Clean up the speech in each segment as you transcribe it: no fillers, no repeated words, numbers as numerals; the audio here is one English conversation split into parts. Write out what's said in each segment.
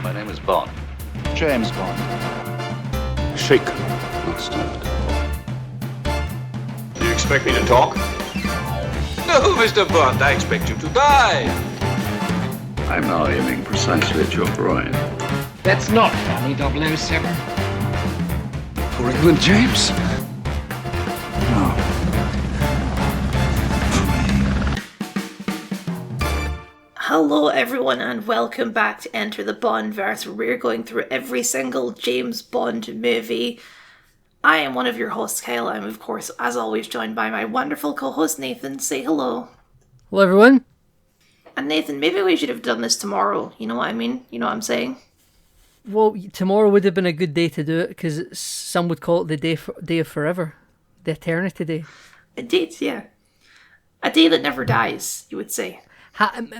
My name is Bond. James Bond. Shaken, not stirred. Do you expect me to talk? No, Mr. Bond, I expect you to die. I'm now aiming precisely at your groin. That's not funny, 007. For England, James? No. Hello everyone and welcome back to Enter the BondVerse, where we're going through every single James Bond movie. I am one of your hosts, Kyle. I'm of course, as always, joined by my wonderful co-host Nathan. Say hello. Hello everyone. And Nathan, maybe we should have done this tomorrow, you know what I mean? You know what I'm saying? Well, tomorrow would have been a good day to do it, because some would call it the day of forever. The eternity day. Indeed, yeah. A day that never dies, you would say.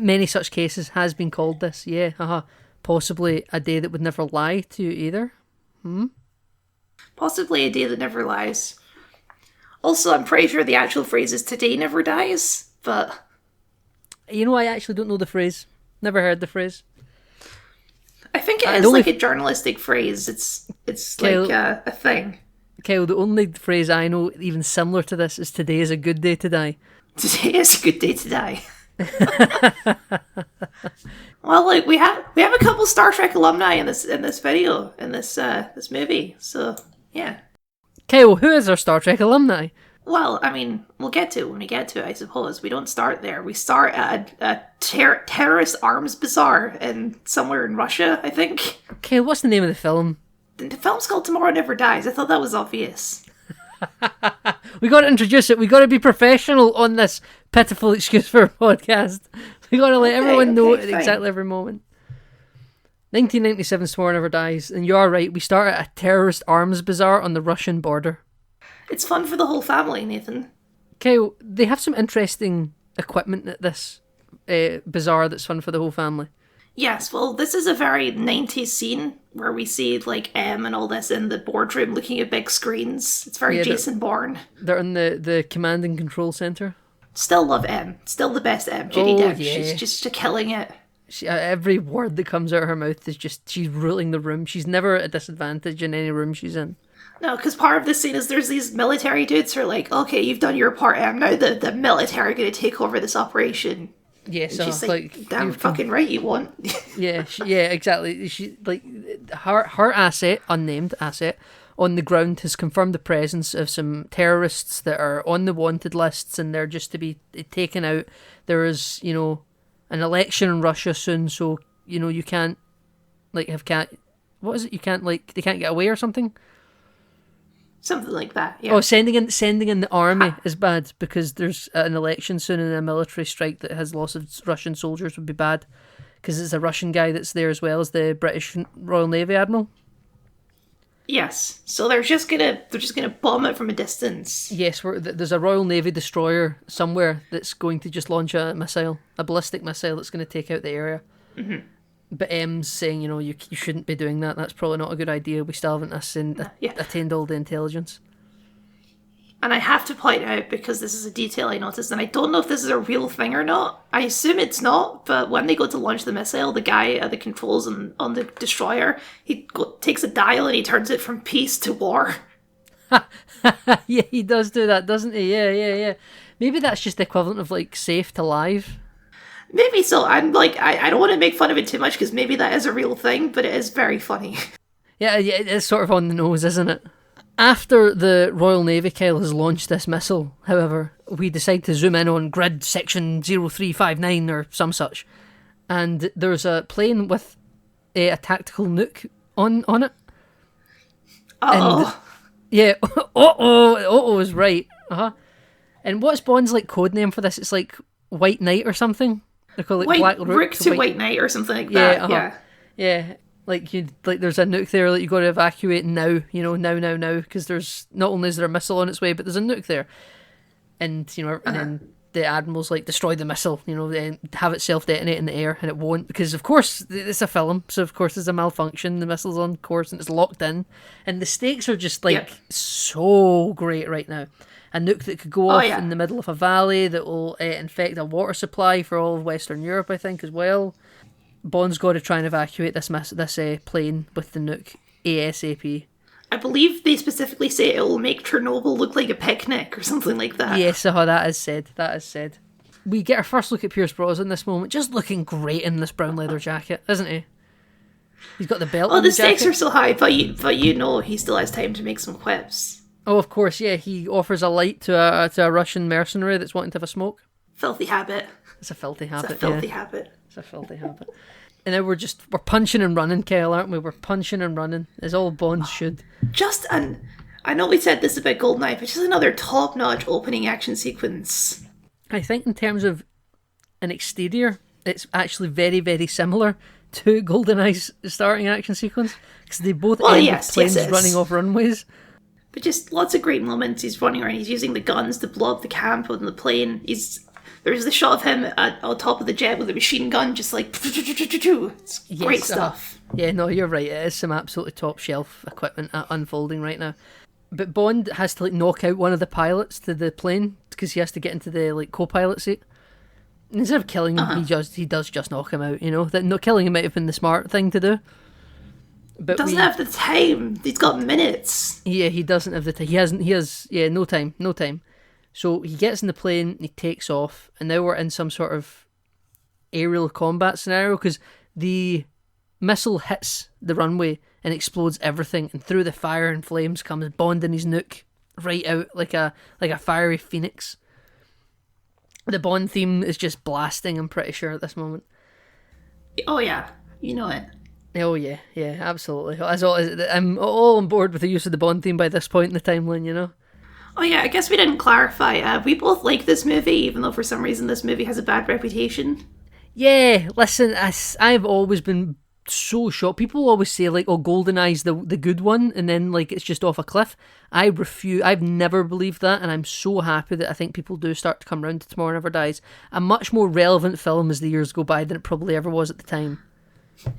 Many such cases has been called this, yeah. Possibly a day that would never lie to you either. Possibly a day that never lies. Also, I'm pretty sure the actual phrase is today never dies, but... You know, I actually don't know the phrase. Never heard the phrase. I think it is like a journalistic phrase. It's Kyle, like a thing. Kyle, the only phrase I know even similar to this is today is a good day to die. Today is a good day to die. Well, like we have a couple Star Trek alumni in this video in this movie. So yeah. Kyle, who is our Star Trek alumni? Well, I mean, we'll get to it when we get to it, I suppose. We don't start there. We start at a terrorist arms bazaar somewhere in Russia, I think. Okay, what's the name of the film? The film's called Tomorrow Never Dies. I thought that was obvious. We got to introduce it. We got to be professional on this pitiful excuse for a podcast. We got to let everyone know at exactly every moment. 1997 Tomorrow Never Dies, and you are right. We start at a terrorist arms bazaar on the Russian border. It's fun for the whole family, Nathan. Kyle, they have some interesting equipment at this bazaar that's fun for the whole family. Yes, well, this is a very 90s scene where we see, like, M and all this in the boardroom looking at big screens. It's very Jason Bourne. They're in the command and control centre. Still love M. Still the best M. Judi Dench. Yeah. She's just killing it. Every word that comes out of her mouth is just, she's ruling the room. She's never at a disadvantage in any room she's in. No, because part of the scene is there's these military dudes who are like, okay, you've done your part, M. Now the military are going to take over this operation. Yes, she's like, damn fucking right you won't. Yeah, exactly. She like her asset, unnamed asset, on the ground has confirmed the presence of some terrorists that are on the wanted lists, and they're just to be taken out. There is, an election in Russia soon, so you can't what is it? You can't they can't get away or something. Something like that, yeah. Oh, sending in the army is bad because there's an election soon and a military strike that has lots of Russian soldiers would be bad because it's a Russian guy that's there as well as the British Royal Navy Admiral. Yes, so they're just gonna bomb it from a distance. Yes, there's a Royal Navy destroyer somewhere that's going to just launch a ballistic missile that's going to take out the area. Mm-hmm. But M's saying, you shouldn't be doing that. That's probably not a good idea. We still haven't attained all the intelligence. And I have to point out, because this is a detail I noticed, and I don't know if this is a real thing or not. I assume it's not, but when they go to launch the missile, the guy at the controls on the destroyer, he takes a dial and he turns it from peace to war. Yeah, he does do that, doesn't he? Yeah. Maybe that's just the equivalent of, safe to live. Maybe so. I'm like, I don't want to make fun of it too much because maybe that is a real thing, but it is very funny. Yeah, it's sort of on the nose, isn't it? After the Royal Navy, Kyle, has launched this missile, however, we decide to zoom in on grid section 0359 or some such, and there's a plane with a tactical nuke on it. Oh. Yeah, uh-oh is right. And what's Bond's code name for this? It's White Knight or something. They call it Black Rook to White Knight or something like that. Yeah. There's a nuke there that you got to evacuate now. Now, because there's not only is there a missile on its way, but there's a nuke there, and and then the admiral's destroy the missile. Then have it self detonate in the air, and it won't because of course it's a film, so of course there's a malfunction. The missile's on course and it's locked in, and the stakes are just so great right now. A nuke that could go off in the middle of a valley that will infect a water supply for all of Western Europe, I think, as well. Bond's got to try and evacuate this plane with the nuke ASAP. I believe they specifically say it will make Chernobyl look like a picnic or something like that. Yes, that is said. That is said. We get our first look at Pierce Brosnan in this moment, just looking great in this brown leather jacket, isn't he? He's got the belt on the the jacket. stakes are so high, but you know he still has time to make some quips. Oh, of course, yeah. He offers a light to a Russian mercenary that's wanting to have a smoke. Filthy habit. It's a filthy habit. It's a filthy habit. It's a filthy habit. And now we're punching and running, Kyle, aren't we? We're punching and running, as all Bonds should. I know we said this about GoldenEye, but just another top-notch opening action sequence. I think in terms of an exterior, it's actually very, very similar to GoldenEye's starting action sequence, because they both end with planes running off runways. But just lots of great moments. He's running around, he's using the guns to blow up the camp on the plane. There's the shot of him on top of the jet with a machine gun, just like... It's great stuff. Yeah, no, you're right. It is some absolutely top-shelf equipment unfolding right now. But Bond has to knock out one of the pilots to the plane, because he has to get into the co-pilot seat. And instead of killing him, he does just knock him out, you know? That killing him might have been the smart thing to do. But doesn't have the time. He's got minutes. Yeah, he doesn't have the time. He has no time. So he gets in the plane, he takes off, and now we're in some sort of aerial combat scenario, because the missile hits the runway and explodes everything, and through the fire and flames comes Bond and his nuke right out like a fiery phoenix. The Bond theme is just blasting, I'm pretty sure, at this moment. Oh yeah, you know it. Oh yeah, absolutely. I'm all on board with the use of the Bond theme by this point in the timeline, you know? Oh yeah, I guess we didn't clarify. We both like this movie, even though for some reason this movie has a bad reputation. Yeah, listen, I've always been so shocked. People always say, like, oh, GoldenEye's the good one, and then, like, it's just off a cliff. I refuse. I've never believed that, and I'm so happy that I think people do start to come round to Tomorrow Never Dies. A much more relevant film as the years go by than it probably ever was at the time.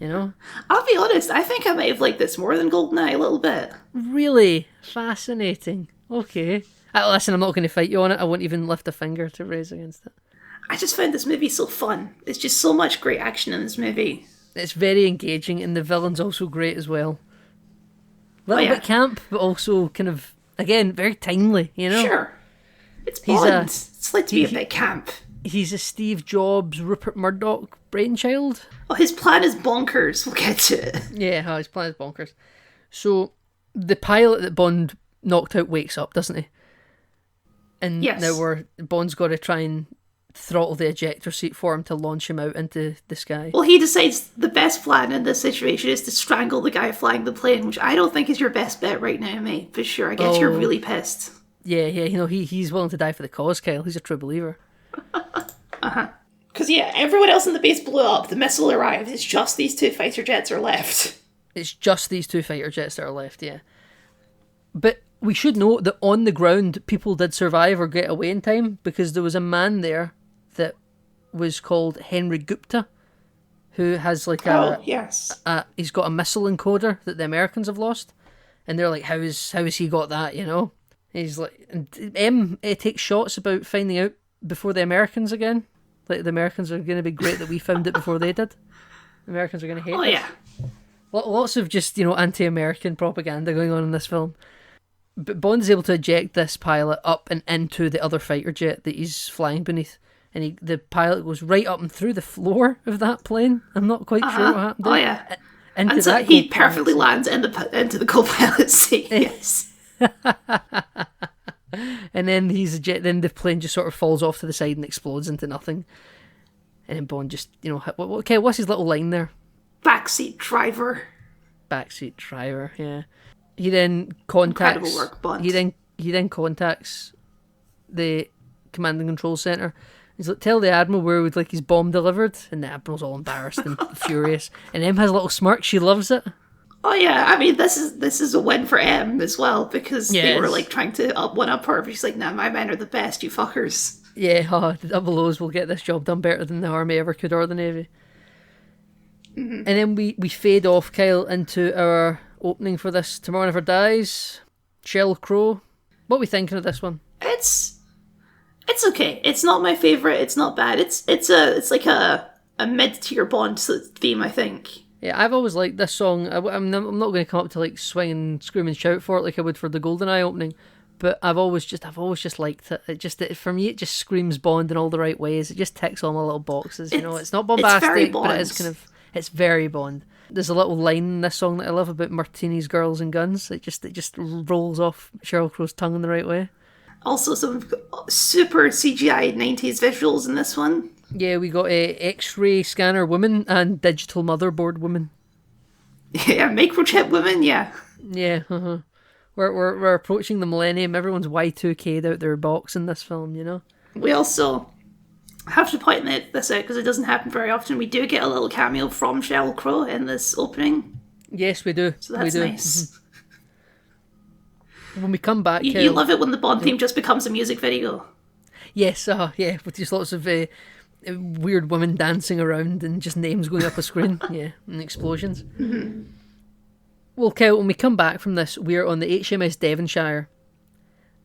You know? I'll be honest, I think I might have liked this more than GoldenEye a little bit. Really? Fascinating. Okay. Listen, I'm not going to fight you on it. I won't even lift a finger to raise against it. I just found this movie so fun. There's just so much great action in this movie. It's very engaging, and the villain's also great as well. A little bit camp, but also kind of, again, very timely, you know? Sure. It's Bond. It's like to be a bit camp. He's a Steve Jobs, Rupert Murdoch brainchild. Oh, his plan is bonkers. We'll get to it. Yeah, his plan is bonkers. So, the pilot that Bond knocked out wakes up, doesn't he? And now Bond's got to try and throttle the ejector seat for him to launch him out into the sky. Well, he decides the best plan in this situation is to strangle the guy flying the plane, which I don't think is your best bet right now, mate. But sure, I guess you're really pissed. Yeah, you know, he's willing to die for the cause, Kyle. He's a true believer. Because, everyone else in the base blew up. The missile arrives. It's just these two fighter jets are left. It's just these two fighter jets that are left, yeah. But we should note that on the ground, people did survive or get away in time, because there was a man there that was called Henry Gupta, who has like he's got a missile encoder that the Americans have lost, and they're like, how has he got that, you know? He's like, M takes shots about finding out before the Americans again. Like, the Americans are going to be great that we found it before they did. The Americans are going to hate us. Yeah. Lots of just, anti-American propaganda going on in this film. But Bond is able to eject this pilot up and into the other fighter jet that he's flying beneath. And the pilot goes right up and through the floor of that plane. I'm not quite sure what happened. Oh, yeah. And so he perfectly lands into the co-pilot seat, yes. And then then the plane just sort of falls off to the side and explodes into nothing. And then Bond just, okay, what's his little line there? Backseat driver. Backseat driver, yeah. He then contacts. Incredible work, Bond. He then contacts the command and control center. He's like, tell the Admiral where we'd like his bomb delivered, and the Admiral's all embarrassed and furious. And M has a little smirk. She loves it. Oh yeah, I mean this is a win for M as well, because they were like trying to one up her, but she's like, nah, my men are the best, you fuckers. Yeah, the double O's will get this job done better than the Army ever could or the Navy. Mm-hmm. And then we fade off, Kyle, into our opening for this Tomorrow Never Dies. Sheryl Crow. What are we thinking of this one? It's okay. It's not my favorite. It's not bad. It's like a a mid-tier Bond theme, I think. Yeah, I've always liked this song. I'm not going to come up to like swing and scream and shout for it like I would for the GoldenEye opening, but I've always just liked it. For me, it just screams Bond in all the right ways. It just ticks all my little boxes. It's not bombastic, but it is it's very Bond. There's a little line in this song that I love about martinis, girls, and guns. It just rolls off Sheryl Crow's tongue in the right way. Also, some super CGI 90s visuals in this one. Yeah, we got a X-ray scanner woman and digital motherboard woman. Yeah, microchip woman. Yeah. Yeah. Uh-huh. We're approaching the millennium. Everyone's Y2K'd out their box in this film. You know. We also have to point this out because it doesn't happen very often. We do get a little cameo from Sheryl Crow in this opening. Yes, we do. So that's nice. Mm-hmm. When we come back, you love it when the Bond theme just becomes a music video. Yes, yeah, with just lots of weird women dancing around and just names going up a screen, yeah, and explosions. Mm-hmm. Well, Kel, when we come back from this, we're on the HMS Devonshire,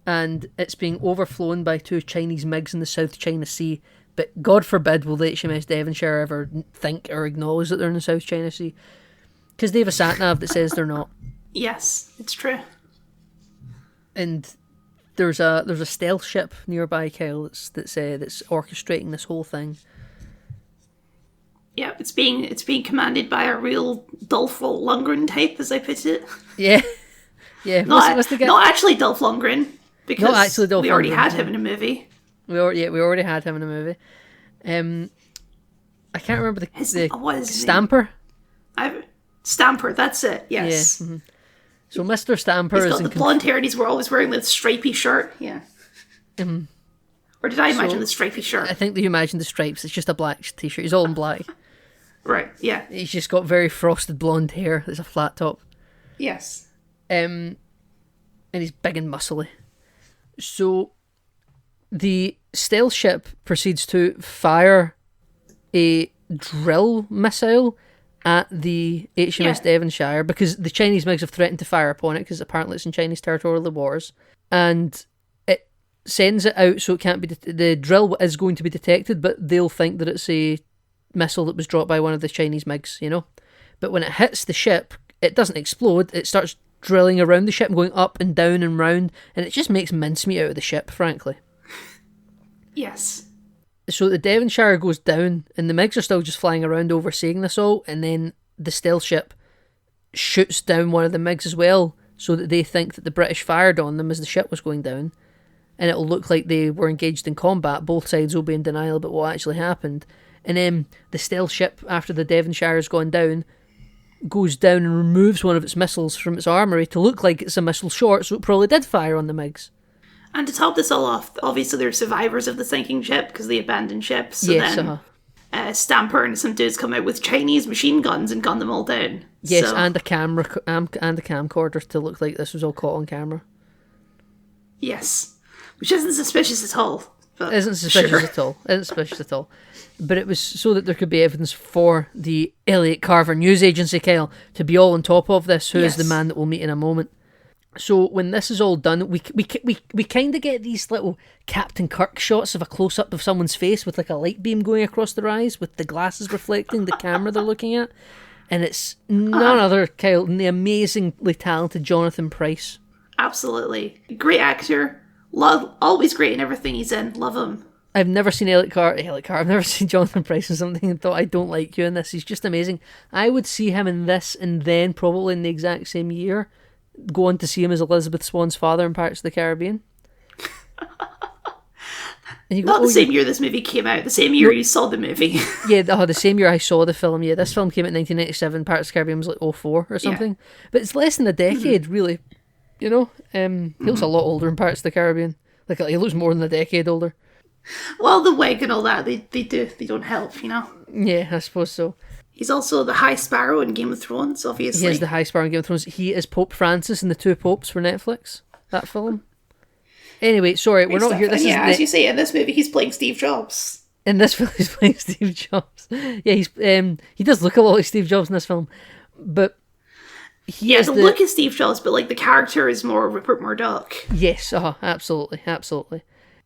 and it's being overflown by 2 Chinese MiGs in the South China Sea. But God forbid will the HMS Devonshire ever think or acknowledge that they're in the South China Sea, because they have a sat-nav that says they're not. Yes, it's true. And there's a stealth ship nearby, Kyle, that's orchestrating this whole thing. Yeah, it's being commanded by a real Dolph Lundgren type, as I put it. Yeah, yeah. Not actually Dolph Lundgren, because we already had him in a movie. We already had him in a movie. I can't remember the Stamper. Stamper, that's it. Yes. Yeah. Mm-hmm. So Mr. Stamper he's got the blonde hair and he's always wearing the stripy shirt. Yeah. Or did I imagine the stripy shirt? I think that you imagined the stripes. It's just a black t-shirt. He's all in black. Right, yeah. He's just got very frosted blonde hair. There's a flat top. Yes. And he's big and muscly. So the stealth ship proceeds to fire a drill missile at the HMS Devonshire, because the Chinese MiGs have threatened to fire upon it, because apparently it's in Chinese territorial waters, and it sends it out so it can't be the drill is going to be detected, but they'll think that it's a missile that was dropped by one of the Chinese MiGs, you know. But when it hits the ship, it doesn't explode. It starts drilling around the ship and going up and down and round, and it just makes mincemeat out of the ship, frankly. Yes. So the Devonshire goes down, and the MiGs are still just flying around overseeing this all, and then the stealth ship shoots down one of the MiGs as well, so that they think that the British fired on them as the ship was going down, and it'll look like they were engaged in combat. Both sides will be in denial about what actually happened. And then the stealth ship, after the Devonshire's gone down, goes down and removes one of its missiles from its armoury to look like it's a missile short, so it probably did fire on the MiGs. And to top this all off, obviously they're survivors of the sinking ship because they abandoned ship. So then Stamper and some dudes come out with Chinese machine guns and gun them all down. Yes, so. and a camcorder to look like this was all caught on camera. Yes, which isn't suspicious at all. But isn't suspicious at all. Isn't suspicious at all. But it was so that there could be evidence for the Elliot Carver news agency, Kyle, to be all on top of this. Who is the man that we'll meet in a moment? So when this is all done, we kind of get these little Captain Kirk shots of a close-up of someone's face with like a light beam going across their eyes with the glasses reflecting the camera they're looking at. And it's none other, Kyle, than the amazingly talented Jonathan Pryce. Absolutely. Great actor. Always great in everything he's in. Love him. I've never seen Elliot Carver. I've never seen Jonathan Pryce in something and thought, I don't like you in this. He's just amazing. I would see him in this and then probably in the exact same year go on to see him as Elizabeth Swann's father in Pirates of the Caribbean. Not the same year this movie came out, the same year you saw the movie. Yeah, the same year I saw the film. Yeah, this film came out in 1987, Pirates of the Caribbean was like 2004 or something. Yeah. But it's less than a decade, really. You know? He looks a lot older in Pirates of the Caribbean. Like, he looks more than a decade older. Well, the wig and all that, they don't help, you know? Yeah, I suppose so. He's also the High Sparrow in Game of Thrones, obviously. He is the High Sparrow in Game of Thrones. He is Pope Francis in The Two Popes for Netflix, that film. Anyway, sorry, we're not here. This is as you say, in this movie, he's playing Steve Jobs. In this film, he's playing Steve Jobs. Yeah, he does look a lot like Steve Jobs in this film. But the look is Steve Jobs, but like the character is more Rupert Murdoch. Yes, absolutely.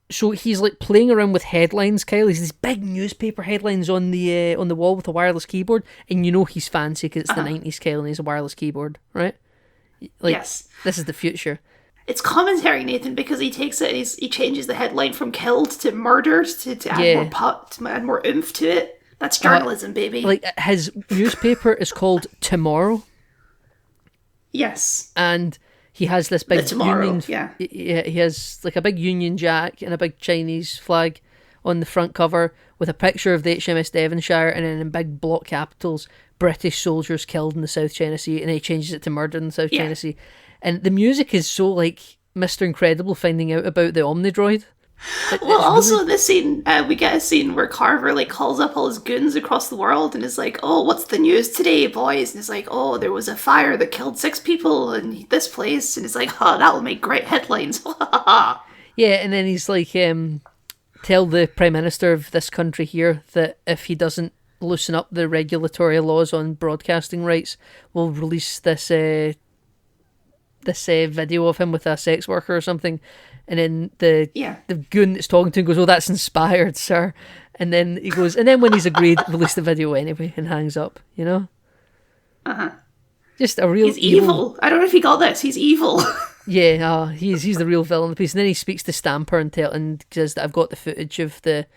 So he's like playing around with headlines, Kyle. He's these big newspaper headlines on the wall with a wireless keyboard, and you know he's fancy because it's the 90s, Kyle, and he's a wireless keyboard, right? Like, Yes. This is the future. It's commentary, Nathan, because he takes it and he changes the headline from killed to murdered to add more to add more oomph to it. That's journalism, baby. Like, his newspaper is called Tomorrow, yes. and he has this big Tomorrow, Union. yeah. He has like a big Union Jack and a big Chinese flag on the front cover with a picture of the HMS Devonshire, and then in big block capitals, British soldiers killed in the South China Sea, and he changes it to murder in the South China Sea. And the music is so like Mr. Incredible finding out about the Omnidroid. Well, also in this scene, we get a scene where Carver like calls up all his goons across the world and is like, "Oh, what's the news today, boys?" And it's like, "Oh, there was a fire that killed 6 people in this place," and it's like, "Oh, that'll make great headlines." Yeah, and then he's like, tell the Prime Minister of this country here that if he doesn't loosen up the regulatory laws on broadcasting rights, we'll release this video of him with a sex worker or something. And then the goon that's talking to him goes, "Oh, that's inspired, sir." And then he goes, and then when he's agreed, release the video anyway, and hangs up, you know? Just a real He's evil. I don't know if you got this. He's evil. Yeah, he's the real villain of the piece. And then he speaks to Stamper and says that I've got the footage of the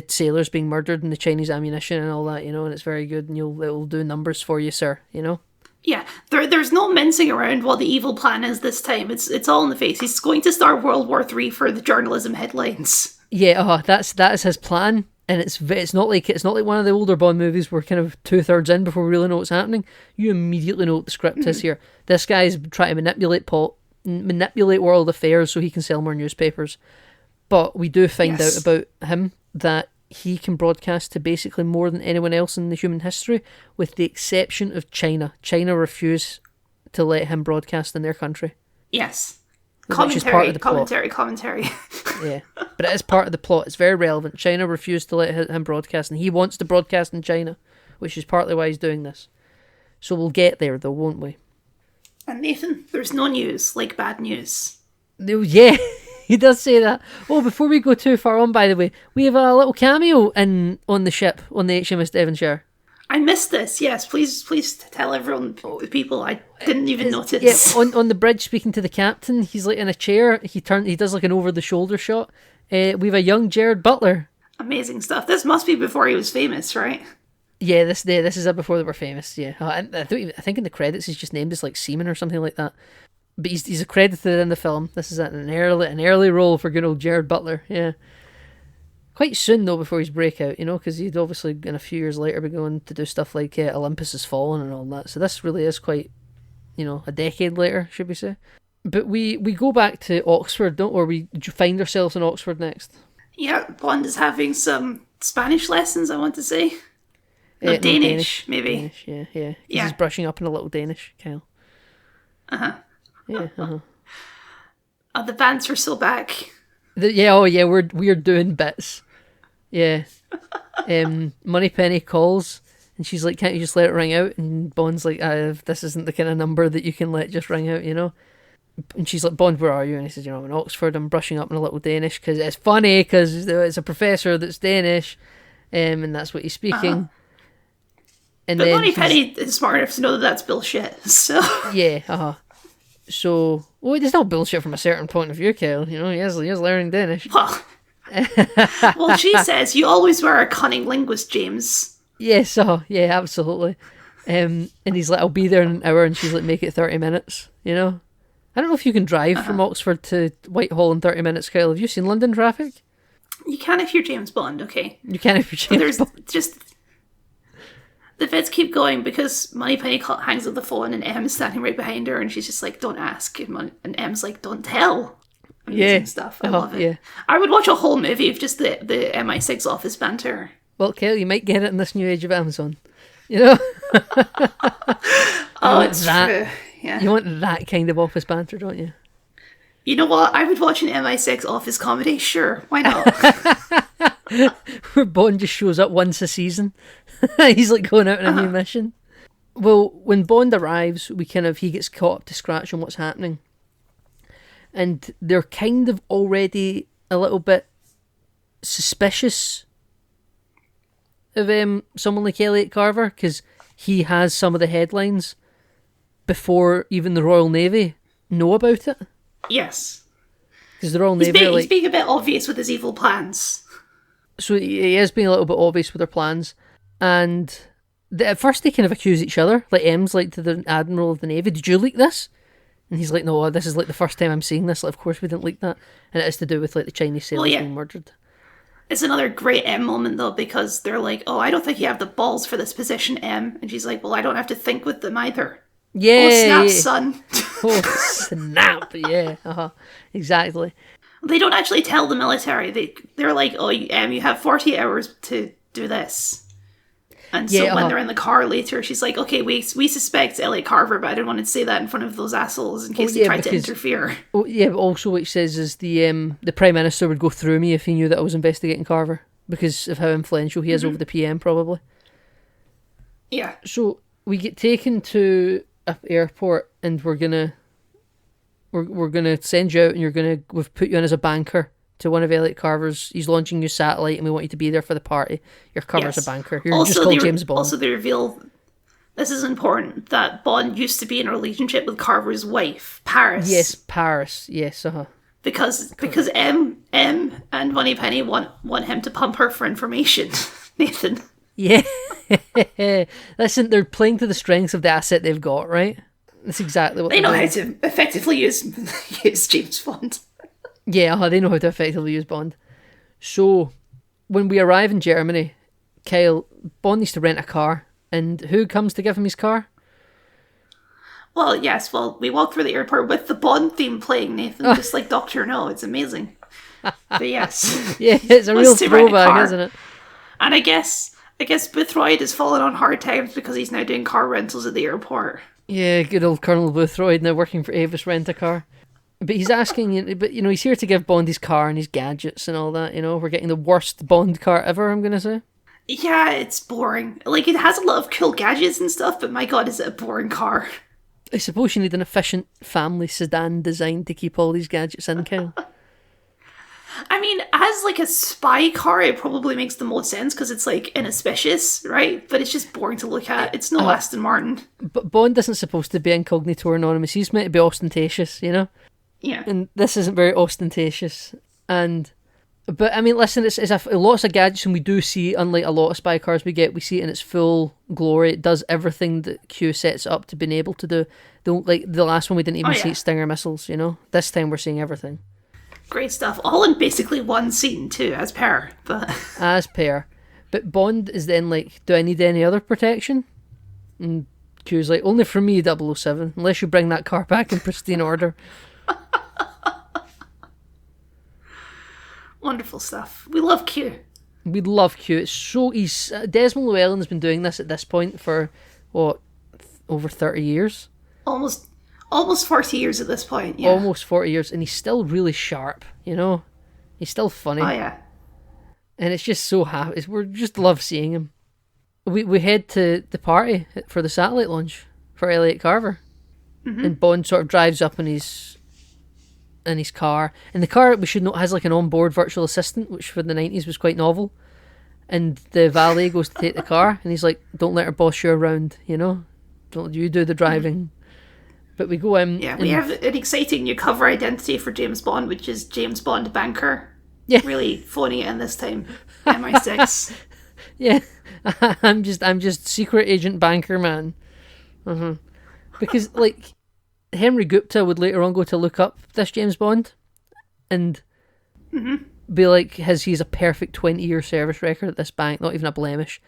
sailors being murdered and the Chinese ammunition and all that, you know, and it's very good, and it'll do numbers for you, sir, you know? Yeah, there's no mincing around what the evil plan is this time. It's all in the face. He's going to start World War III for the journalism headlines. Yeah, that is his plan, and it's not like one of the older Bond movies where kind of 2/3 in before we really know what's happening. You immediately know what the script is here. This guy's trying to manipulate world affairs so he can sell more newspapers. But we do find out about him that he can broadcast to basically more than anyone else in the human history, with the exception of China. China refuse to let him broadcast in their country. Yes. Which is part of the plot. Commentary. Yeah, but it is part of the plot. It's very relevant. China refused to let him broadcast, and he wants to broadcast in China, which is partly why he's doing this. So we'll get there, though, won't we? And Nathan, there's no news like bad news. No, yeah, he does say that. Oh, before we go too far on, by the way, we have a little cameo on the ship, on the HMS Devonshire. I missed this. Yes, please tell everyone, the people. I didn't even notice. Yeah, on the bridge, speaking to the captain, he's like in a chair. He does like an over the shoulder shot. We have a young Gerard Butler. Amazing stuff. This must be before he was famous, right? Yeah, this is before they were famous. Yeah, I think in the credits he's just named as like Seaman or something like that. But he's accredited in the film. This is an early role for good old Gerard Butler. Yeah. Quite soon, though, before his breakout, you know, because he'd obviously, in a few years later, be going to do stuff like Olympus Has Fallen and all that. So this really is quite, you know, a decade later, should we say. But we go back to Oxford, don't we? Or we find ourselves in Oxford next. Yeah, Bond is having some Spanish lessons, I want to say. No, Danish, maybe. Danish, yeah. He's brushing up in a little Danish, Kyle. Uh-huh. Yeah, uh-huh. Oh, the bands are still back. We're doing bits. Yeah. Moneypenny calls and she's like, "Can't you just let it ring out?" And Bond's like, "This isn't the kind of number that you can let just ring out, you know." And she's like, "Bond, where are you?" And he says, "I'm in Oxford. I'm brushing up in a little Danish because it's funny because it's a professor that's Danish, and that's what he's speaking." Uh-huh. And but then Moneypenny is smart enough to know that that's bullshit. So yeah, So, it's not bullshit from a certain point of view, Kyle. You know, he is learning Danish. Well, she says, "You always were a cunning linguist, James." Yes, yeah, absolutely. And he's like, "I'll be there in an hour," and she's like, "Make it 30 minutes," you know? I don't know if you can drive from Oxford to Whitehall in 30 minutes, Kyle. Have you seen London traffic? You can if you're James Bond, okay? You can if you're James Bond. Just... The vids keep going because Moneypenny hangs up the phone and M is standing right behind her and she's just like, "Don't ask." And M's like, "Don't tell." Amazing stuff. I love it. Yeah. I would watch a whole movie of just the MI6 office banter. Well, Kyle, you might get it in this new age of Amazon. You know? It's true. Yeah. You want that kind of office banter, don't you? You know what? I would watch an MI6 office comedy. Sure. Why not? Where Bond just shows up once a season. He's like going out on a new mission. Well, when Bond arrives, he gets caught up to scratch on what's happening. And they're kind of already a little bit suspicious of someone like Elliot Carver, because he has some of the headlines before even the Royal Navy know about it. Yes. Because the Royal He's Navy he's being a bit obvious with his evil plans. So he is being a little bit obvious with their plans. And at first they kind of accuse each other. Like M's like to the Admiral of the Navy, did you leak this? And he's like, no, this is like the first time I'm seeing this. Like, of course we didn't leak that. And it is to do with like the Chinese sailors being murdered. It's another great M moment though, because they're like, oh, I don't think you have the balls for this position, M. And she's like, well, I don't have to think with them either. Yeah. Oh, snap, son. Oh, snap. Yeah. Exactly. They don't actually tell the military. They're like, oh, you have 40 hours to do this. And so when they're in the car later, she's like, okay, we suspect Elliot Carver, but I didn't want to say that in front of those assholes in case they tried to interfere. Oh, yeah, but also what it says is the Prime Minister would go through me if he knew that I was investigating Carver, because of how influential he is over the PM, probably. Yeah. So we get taken to an airport, and we're gonna send you out, and we've put you in as a banker to one of Elliot Carver's. He's launching a new satellite, and we want you to be there for the party. Your cover's a banker. You're also, just called James Bond. Also, they reveal, this is important, that Bond used to be in a relationship with Carver's wife, Paris. Yes, Paris. Yes, Because M and Moneypenny want him to pump her for information, Nathan. Yeah. Listen, they're playing to the strengths of the asset they've got, right? That's exactly what they know how to effectively use James Bond. Yeah, they know how to effectively use Bond. So, when we arrive in Germany, Bond needs to rent a car, and who comes to give him his car? Well, yes, we walk through the airport with the Bond theme playing, Nathan, just like Dr. No. It's amazing. But yes. Yeah, it's a real throwback, isn't it? And I guess Boothroyd has fallen on hard times because he's now doing car rentals at the airport. Yeah, good old Colonel Boothroyd now working for Avis Rent-A-Car. But he's asking, but he's here to give Bond his car and his gadgets and all that, We're getting the worst Bond car ever, I'm going to say. Yeah, it's boring. Like, it has a lot of cool gadgets and stuff, but my god, is it a boring car. I suppose you need an efficient family sedan design to keep all these gadgets in, Kyle. I mean, as like a spy car, it probably makes the most sense because it's like inauspicious, right? But it's just boring to look at. It's no Aston Martin. But Bond isn't supposed to be incognito or anonymous. He's meant to be ostentatious, Yeah. And this isn't very ostentatious. But I mean, listen, it's lots of gadgets, and we do see, unlike a lot of spy cars we see it in its full glory. It does everything that Q sets up to being able to do. The last one we didn't even see Stinger missiles, This time we're seeing everything. Great stuff. All in basically one scene too, as per. But Bond is then like, do I need any other protection? And Q's like, only from me, 007, unless you bring that car back in pristine order. Wonderful stuff. We love Q. We love Q. It's so Desmond Llewellyn's been doing this at this point for over 30 years. Almost 40 years at this point, yeah. Almost 40 years, and he's still really sharp, He's still funny. Oh, yeah. And it's just so happy. We just love seeing him. We head to the party for the satellite launch for Elliot Carver. Mm-hmm. And Bond sort of drives up in his car. And the car, we should note, has like an onboard virtual assistant, which for the 90s was quite novel. And the valet goes to take the car, and he's like, don't let her boss you around, Don't you do the driving. Mm-hmm. But we go in. Yeah, we have an exciting new cover identity for James Bond, which is James Bond Banker. Yeah. Really phoning it in this time. MI6. Yeah. I'm just secret agent banker man. Because like Henry Gupta would later on go to look up this James Bond and be like, he's a perfect 20-year service record at this bank, not even a blemish.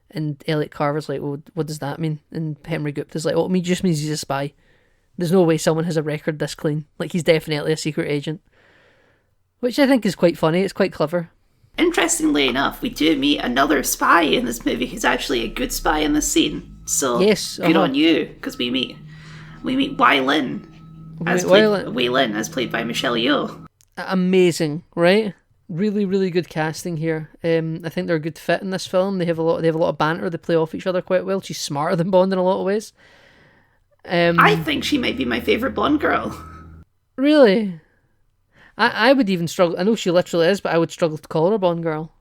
And Elliot Carver's like, well, what does that mean? And Henry Gupta's like, it just means he's a spy. There's no way someone has a record this clean. Like, he's definitely a secret agent. Which I think is quite funny. It's quite clever. Interestingly enough, we do meet another spy in this movie who's actually a good spy in this scene. So, yes, good on you, because we meet Wai Lin, as played by Michelle Yeoh. Amazing, right? Really, really good casting here. I think they're a good fit in this film. They have a lot of banter. They play off each other quite well. She's smarter than Bond in a lot of ways. I think she might be my favourite Bond girl. Really? I would even struggle. I know she literally is, but I would struggle to call her a Bond girl.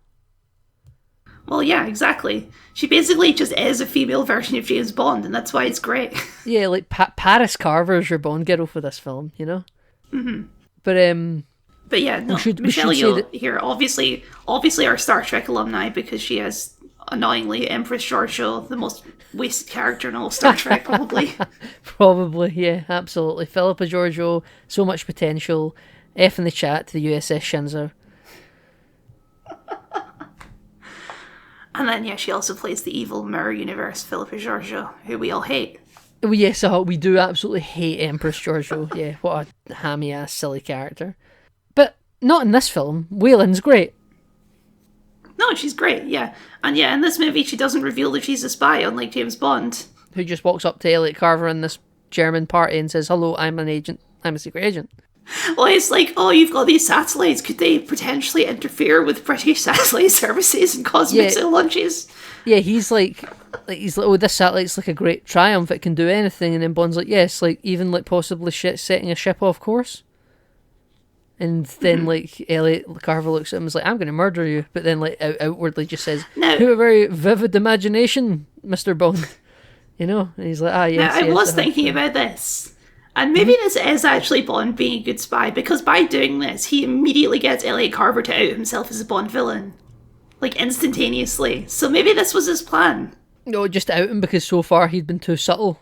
Well, yeah, exactly. She basically just is a female version of James Bond, and that's why it's great. Yeah, like Paris Carver is your Bond girl for this film, you know. Mm-hmm. But yeah, no, Michelle say Yeoh that- here, obviously our Star Trek alumni, because she is annoyingly Empress Georgiou, the most wasted character in all of Star Trek, probably. Probably, yeah, absolutely. Philippa Georgiou, so much potential. F in the chat to the USS Shinzo. And then, yeah, she also plays the evil Mirror Universe Philippa Georgiou, who we all hate. Oh, yes, we do absolutely hate Empress Georgiou. Yeah, what a hammy-ass, silly character. But not in this film. Wayland's great. No, she's great, yeah. And yeah, in this movie, she doesn't reveal that she's a spy, unlike James Bond. Who just walks up to Elliot Carver in this German party and says, "Hello, I'm an agent. I'm a secret agent." Well, it's like, oh, you've got these satellites. Could they potentially interfere with British satellite services and cause missile launches? Yeah, he's like, oh, this satellite's like a great triumph. It can do anything. And then Bond's like, yes, like even like possibly setting a ship off course. And then like Elliot Carver looks at him and is like, I'm going to murder you. But then like outwardly just says, No. "You have a very vivid imagination, Mr. Bond." You know? And he's like, yes. Now, I yes, was thinking about this. And maybe this is actually Bond being a good spy, because by doing this, he immediately gets Elliot Carver to out himself as a Bond villain. Like, instantaneously. So maybe this was his plan. No, just out him because so far he'd been too subtle.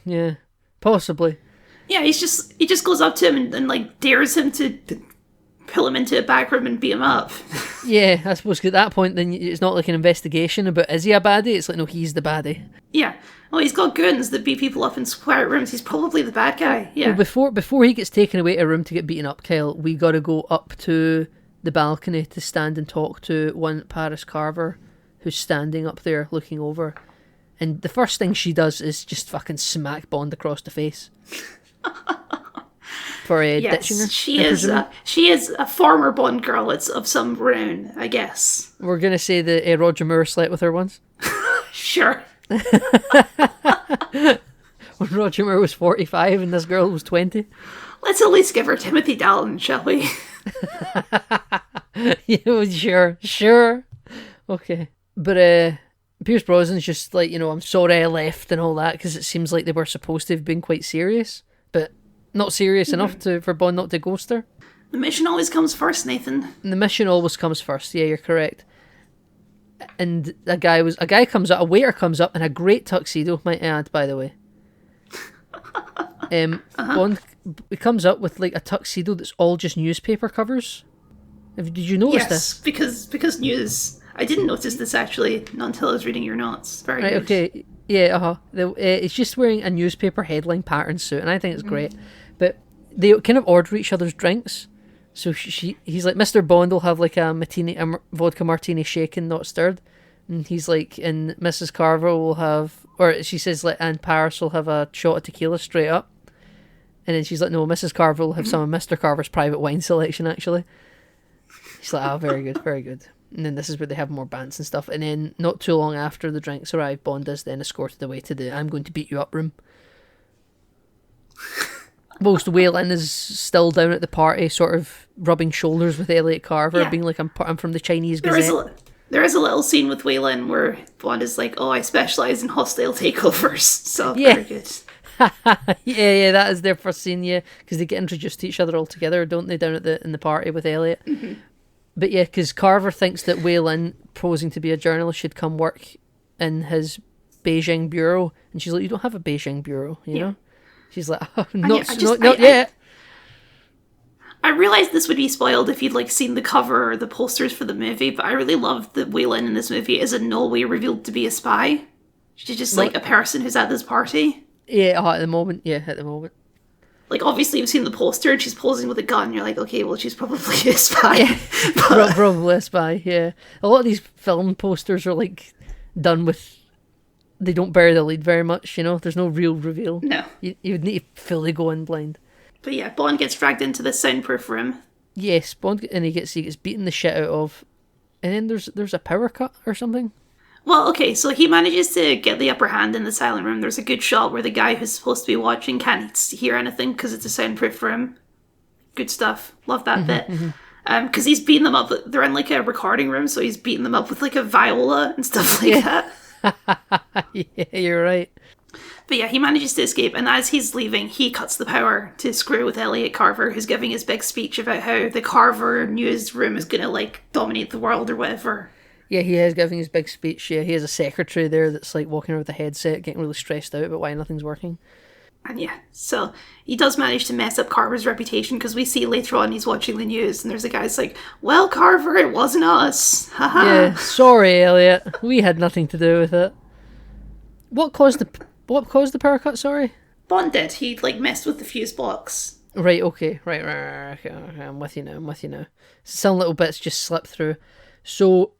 Yeah, possibly. Yeah, he just goes up to him and like, dares him to pull him into a back room and beat him up. Yeah, I suppose at that point, then it's not like an investigation about is he a baddie? It's like, no, he's the baddie. Yeah. Oh, he's got guns that beat people up in quiet rooms. He's probably the bad guy. Yeah. Well, before he gets taken away to a room to get beaten up, Kyle, we got to go up to the balcony to stand and talk to one Paris Carver, who's standing up there looking over. And the first thing she does is just fucking smack Bond across the face. For ditching her. She is a former Bond girl. It's of some renown, I guess. We're going to say that Roger Moore slept with her once. Sure. When Roger Moore was 45 and this girl was 20. Let's at least give her Timothy Dalton, shall we? Yeah, sure. Okay. But Pierce Brosnan's just like, I'm sorry I left and all that, because it seems like they were supposed to have been quite serious, but not serious enough for Bond not to ghost her. The mission always comes first, Nathan. The mission always comes first. Yeah, you're correct. And a guy comes up, a waiter comes up in a great tuxedo, might I add, by the way. Bond comes up with like a tuxedo that's all just newspaper covers. Did you notice this? Yes, because news. I didn't notice this actually, not until I was reading your notes. Very right, good. Okay, yeah, it's just wearing a newspaper headline pattern suit, and I think it's great. But they kind of order each other's drinks. So he's like, Mr. Bond will have like a vodka martini shaken, not stirred. And he's like, and Mrs. Carver will have, or she says like, and Paris will have a shot of tequila straight up. And then she's like, no, Mrs. Carver will have some of Mr. Carver's private wine selection, actually. She's like, oh, very good, very good. And then this is where they have more bands and stuff. And then not too long after the drinks arrive, Bond is then escorted away to the I'm going to beat you up room. Whilst Waylon is still down at the party, sort of rubbing shoulders with Elliot Carver, being like, I'm from the Chinese Gazette. There is a little scene with Waylon where Bond is like, oh, I specialise in hostile takeovers. So, very good. yeah, that is their first scene, yeah, because they get introduced to each other all together, don't they, down in the party with Elliot. Mm-hmm. But yeah, because Carver thinks that Waylon, posing to be a journalist, should come work in his Beijing bureau, and she's like, you don't have a Beijing bureau, you know? She's like, oh, not yet. I realised this would be spoiled if you'd like seen the cover or the posters for the movie, but I really love that Waylon in this movie is in no way revealed to be a spy. She's just like a person who's at this party. Yeah, at the moment. Like, obviously you've seen the poster and she's posing with a gun, you're like, okay, well, she's probably a spy. Yeah, probably a spy, yeah. A lot of these film posters are like done with, they don't bury the lead very much, there's no real reveal. No. You would need to fully go in blind. But yeah, Bond gets dragged into the soundproof room. Yes, Bond, and he gets beaten the shit out of, and then there's a power cut or something. Well, okay, so he manages to get the upper hand in the silent room. There's a good shot where the guy who's supposed to be watching can't hear anything because it's a soundproof room. Good stuff. Love that bit. Because he's beating them up. They're in like a recording room, so he's beating them up with like a viola and stuff like that. Yeah, you're right. But yeah, he manages to escape, and as he's leaving, he cuts the power to screw with Elliot Carver, who's giving his big speech about how the Carver newsroom is going to, like, dominate the world or whatever. Yeah, he is giving his big speech. Yeah, he has a secretary there that's, like, walking around with a headset, getting really stressed out about why nothing's working. And yeah, so he does manage to mess up Carver's reputation, because we see later on he's watching the news, and there's a guy's like, well, Carver, it wasn't us. Haha. Yeah, sorry, Elliot. We had nothing to do with it. What caused the power cut, sorry? Bond did. He, like, messed with the fuse box. Right, okay. Right. Okay, I'm with you now. Some little bits just slipped through. So,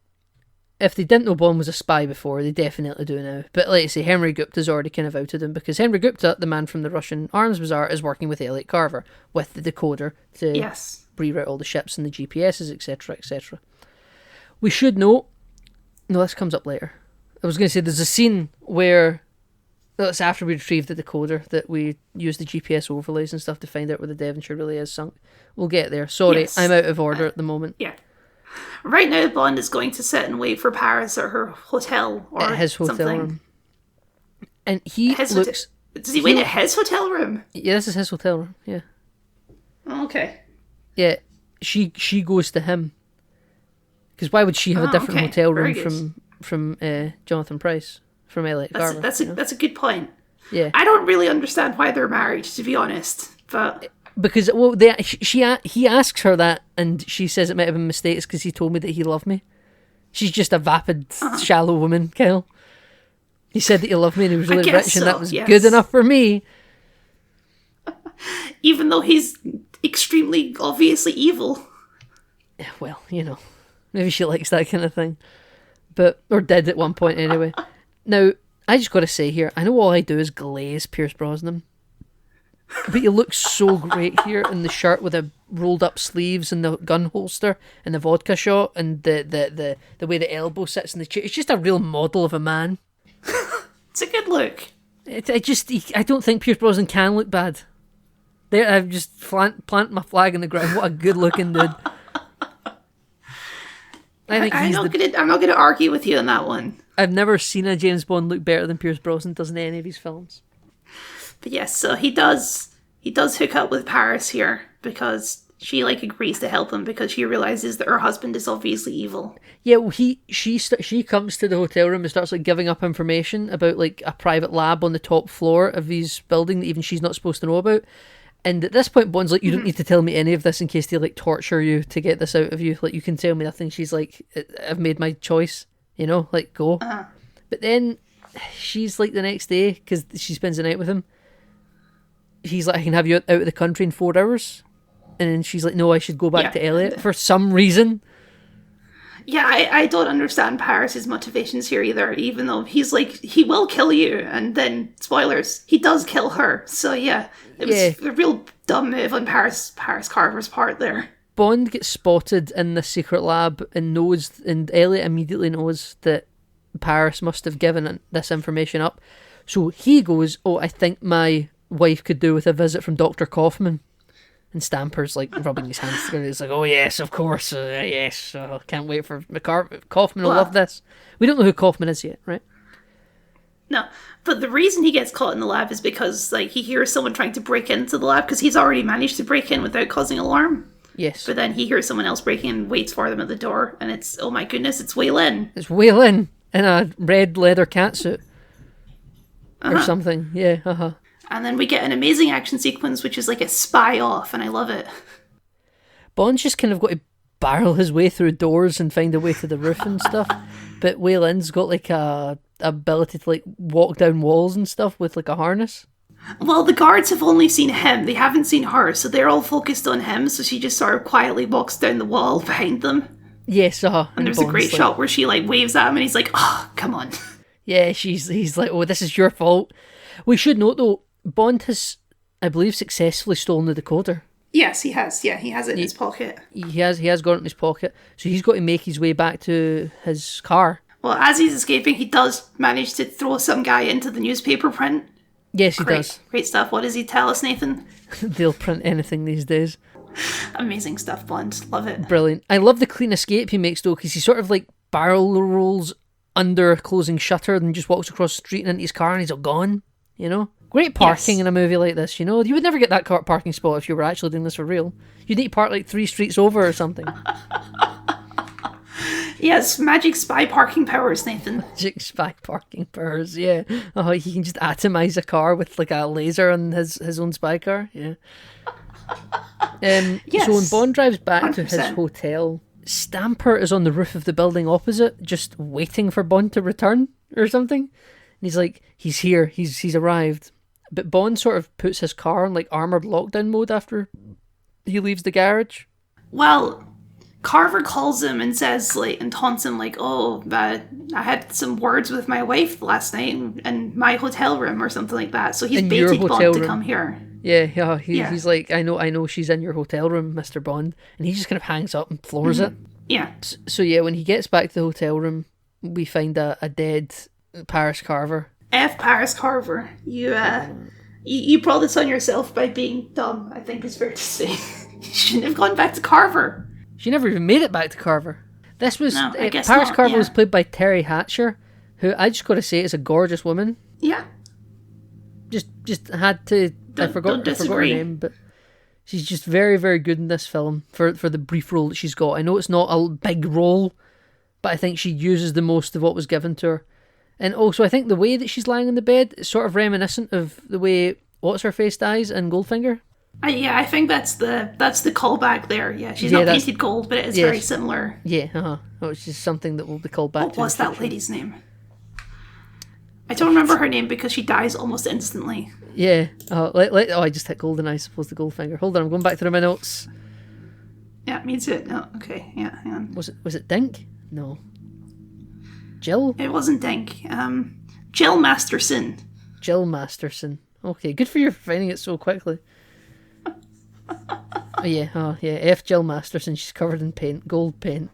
if they didn't know Bond was a spy before, they definitely do now. But like I say, Henry Gupta's already kind of outed him, because Henry Gupta, the man from the Russian arms bazaar, is working with Elliot Carver with the decoder to reroute all the ships and the GPSs, etc., etc. We should note... No, this comes up later. I was going to say, there's a scene where... That's after we retrieve the decoder, that we use the GPS overlays and stuff to find out where the Devonshire really is sunk. We'll get there. Sorry, Yes. I'm out of order at the moment. Yeah. Right now, Bond is going to sit and wait for Paris at her hotel or At his hotel something. room. And he His looks... Does he wait at his hotel room? Yeah, this is his hotel room, yeah. Oh, okay. Yeah, she goes to him. Because why would she have a different hotel room Very good. from Jonathan Pryce? From Elliot Carver? That's a good point. Yeah. I don't really understand why they're married, to be honest. But Because, well, he asks her that, and she says it might have been mistakes because he told me that he loved me. She's just a vapid, shallow woman, Kyle. He said that he loved me and he was really rich, and that was good enough for me. Even though he's extremely obviously evil. Well, you know, maybe she likes that kind of thing. Or did at one point anyway. Now, I just got to say here, I know all I do is glaze Pierce Brosnan. But he looks so great here in the shirt with the rolled up sleeves and the gun holster and the vodka shot and the way the elbow sits in the chair. It's just a real model of a man. It's a good look. I don't think Pierce Brosnan can look bad. There, I've just planted my flag in the ground. What a good looking dude. I'm not going to argue with you on that one. I've never seen a James Bond look better than Pierce Brosnan does in any of his films. But yes, so he does hook up with Paris here because she like agrees to help him because she realizes that her husband is obviously evil. Yeah, well, she comes to the hotel room and starts like giving up information about like a private lab on the top floor of his building that even she's not supposed to know about. And at this point, Bond's like, you don't need to tell me any of this in case they like torture you to get this out of you. Like, you can tell me nothing. She's like, I've made my choice, you know, like, go. But then she's like, the next day, because she spends the night with him, he's like, I can have you out of the country in 4 hours. And then she's like, no, I should go back to Elliot for some reason. Yeah, I don't understand Paris's motivations here either, even though he's like, he will kill you, and then, spoilers, he does kill her. So yeah, it was a real dumb move on Paris Carver's part there. Bond gets spotted in the secret lab and Elliot immediately knows that Paris must have given this information up. So he goes, oh, I think my wife could do with a visit from Dr. Kaufman. And Stamper's like rubbing his hands together. He's like, oh yes, of course, yes. Can't wait for Kaufman will love this. We don't know who Kaufman is yet, right? No, but the reason he gets caught in the lab is because like he hears someone trying to break into the lab because he's already managed to break in without causing alarm. Yes. But then he hears someone else breaking in, waits for them at the door, and it's, oh my goodness, it's Wei Lin. It's Wei Lin in a red leather catsuit. Or something, yeah, And then we get an amazing action sequence, which is like a spy off, and I love it. Bond's just kind of got to barrel his way through doors and find a way to the roof and stuff. But Wei Lin's got like a ability to like walk down walls and stuff with like a harness. Well, the guards have only seen him. They haven't seen her, so they're all focused on him. So she just sort of quietly walks down the wall behind them. Yes, And there's Bond's a great shot where she like waves at him, and he's like, "Oh, come on." Yeah, he's like, "Oh, this is your fault." We should note though, Bond has, I believe, successfully stolen the decoder. Yes, he has. Yeah, he has it in his pocket. He has got it in his pocket, so he's got to make his way back to his car. Well, as he's escaping, he does manage to throw some guy into the newspaper print. Yes, he does. Great stuff. What does he tell us, Nathan? They'll print anything these days. Amazing stuff, Bond. Love it. Brilliant. I love the clean escape he makes though, because he sort of like barrel rolls under a closing shutter and just walks across the street and into his car and he's all gone, you know? Great parking Yes. in a movie like this, you know? You would never get that car parking spot if you were actually doing this for real. You'd need to park like 3 streets over or something. Yes, magic spy parking powers, Nathan. Magic spy parking powers, yeah. Oh, he can just atomize a car with like a laser on his own spy car, yeah. Yes. So when Bond drives back to his 100%. hotel, Stamper is on the roof of the building opposite, just waiting for Bond to return or something. And he's like, he's here, he's arrived. But Bond sort of puts his car on like armoured lockdown mode after he leaves the garage. Well, Carver calls him and says, like, and taunts him, like, oh, I had some words with my wife last night in my hotel room or something like that. So he's In your baited hotel Bond to room. come here. Yeah, Yeah. he's like, I know she's in your hotel room, Mr. Bond. And he just kind of hangs up and floors it. Yeah. So yeah, when he gets back to the hotel room, we find a dead Paris Carver. F. Paris Carver. You brought this on yourself by being dumb, I think is fair to say. You shouldn't have gone back to Carver. She never even made it back to Carver. This was No, I guess Paris not, Carver yeah. was played by Terry Hatcher, who I just got to say is a gorgeous woman. Yeah. Just had to. I Don't forgot her disagree. name, but she's just very very good in this film for the brief role that she's got. I know it's not a big role, but I think she uses the most of what was given to her. And also, I think the way that she's lying on the bed is sort of reminiscent of the way what's her face dies in Goldfinger. I think that's the callback there. Yeah, she's Yeah, not that's- painted gold, but it is yeah, very similar. Yeah, which is something that will be called back What to. was in the that future. lady's name? I don't remember her name because she dies almost instantly. Yeah. Oh, I just hit Goldeneye, I suppose, the Goldfinger. Hold on, I'm going back through my notes. Yeah, me too. No, okay, yeah, hang on. Was it Dink? No. Jill? It wasn't Dink. Jill Masterson. Jill Masterson. Okay, good for you for finding it so quickly. Oh yeah, F. Jill Masterson. She's covered in paint, gold paint.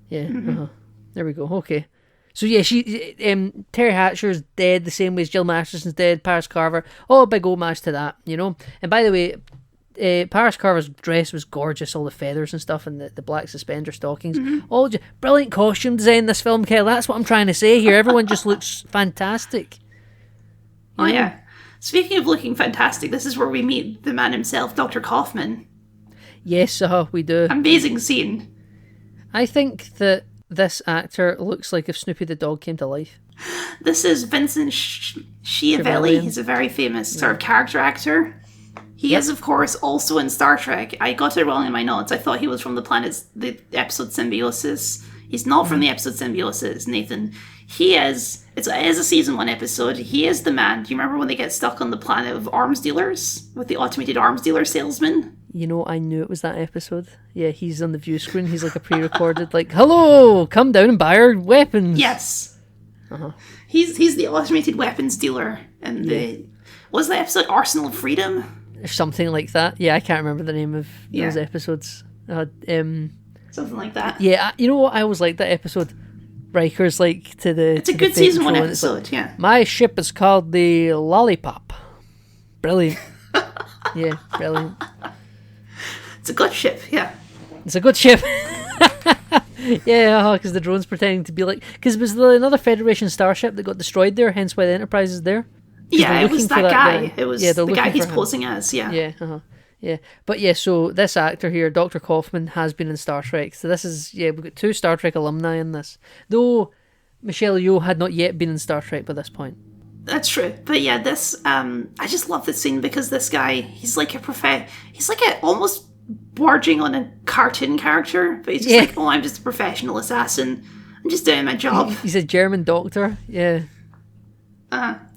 Yeah, there we go. Okay, so yeah, Terry Hatcher's dead the same way as Jill Masterson's dead. Paris Carver. Oh, big homage to that, you know. And by the way, Paris Carver's dress was gorgeous. All the feathers and stuff, and the black suspender stockings. All brilliant costume design in this film, Kel. That's what I'm trying to say here. Everyone just looks fantastic. Oh yeah. Speaking of looking fantastic, this is where we meet the man himself, Dr. Kaufman. Yes, we do. Amazing scene. I think that this actor looks like if Snoopy the dog came to life. This is Vincent Schiavelli. Schiavelli. He's a very famous sort of character actor. He is, of course, also in Star Trek. I got it wrong in my notes. I thought he was from the episode Symbiosis. He's not from the episode Symbiosis, Nathan. He is. It is a season 1 episode. He is the man. Do you remember when they get stuck on the planet of arms dealers with the automated arms dealer salesman? You know, I knew it was that episode. Yeah, he's on the view screen. He's like a pre-recorded, like, hello, come down and buy our weapons. Yes. He's the automated weapons dealer. And was the episode Arsenal of Freedom? Or something like that. Yeah, I can't remember the name of those Yeah. episodes. Something like that. Yeah, you know what? I always liked that episode. Riker's like to the. It's a good season 1 episode, yeah. My ship is called the Lollipop. Brilliant. Yeah, brilliant. It's a good ship, yeah. It's a good ship. Yeah, because the drone's pretending to be like. Because it was another Federation starship that got destroyed there, hence why the Enterprise is there. Yeah, they're it was looking that for guy. guy. It was Yeah, they're the guy looking he's for him. posing as, yeah. Yeah. But yeah, so this actor here, Dr. Kaufman, has been in Star Trek. So this is, we've got 2 Star Trek alumni in this. Though Michelle Yeoh had not yet been in Star Trek by this point. That's true. But yeah, this, I just love this scene because this guy, he's like he's like a almost barging on a cartoon character, but he's just like, oh, I'm just a professional assassin. I'm just doing my job. He's a German doctor, yeah.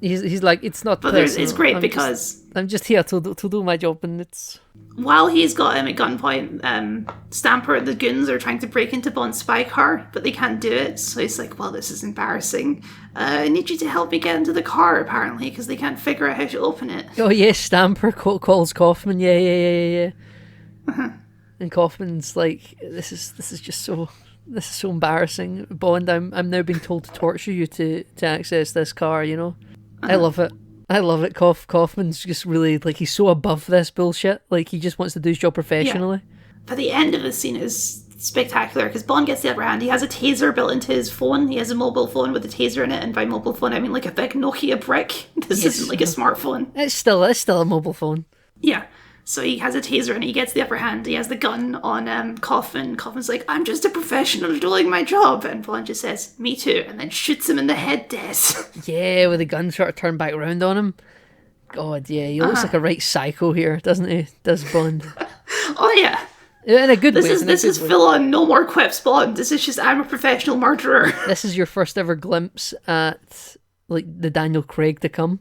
He's like, it's not But personal. it's great I'm because I'm just here to do my job, and it's... while he's got him at gunpoint, Stamper and the goons are trying to break into Bond's spy car, but they can't do it. So he's like, well, this is embarrassing. I need you to help me get into the car, apparently, because they can't figure out how to open it. Oh yes, Stamper calls Kaufman, yeah. And Kaufman's like, this is just so... This is so embarrassing. Bond, I'm now being told to torture you to access this car, you know? I love it. I love it. Kaufman's just really, like, he's so above this bullshit. Like, he just wants to do his job professionally. But the end of the scene is spectacular because Bond gets the upper hand. He has a taser built into his phone. He has a mobile phone with a taser in it, and by mobile phone I mean like a big Nokia brick. This isn't like a smartphone. It's still a mobile phone. Yeah. So he has a taser and he gets the upper hand. He has the gun on Kaufman. Kaufman's like, I'm just a professional doing my job. And Bond just says, me too. And then shoots him in the head, Des. Yeah, with the gun sort of turned back around on him. God, yeah, he looks like a right psycho here, doesn't he? Does Bond? Oh, yeah. In a good way. This is full on no more quips Bond. This is just, I'm a professional murderer. This is your first ever glimpse at, like, the Daniel Craig to come.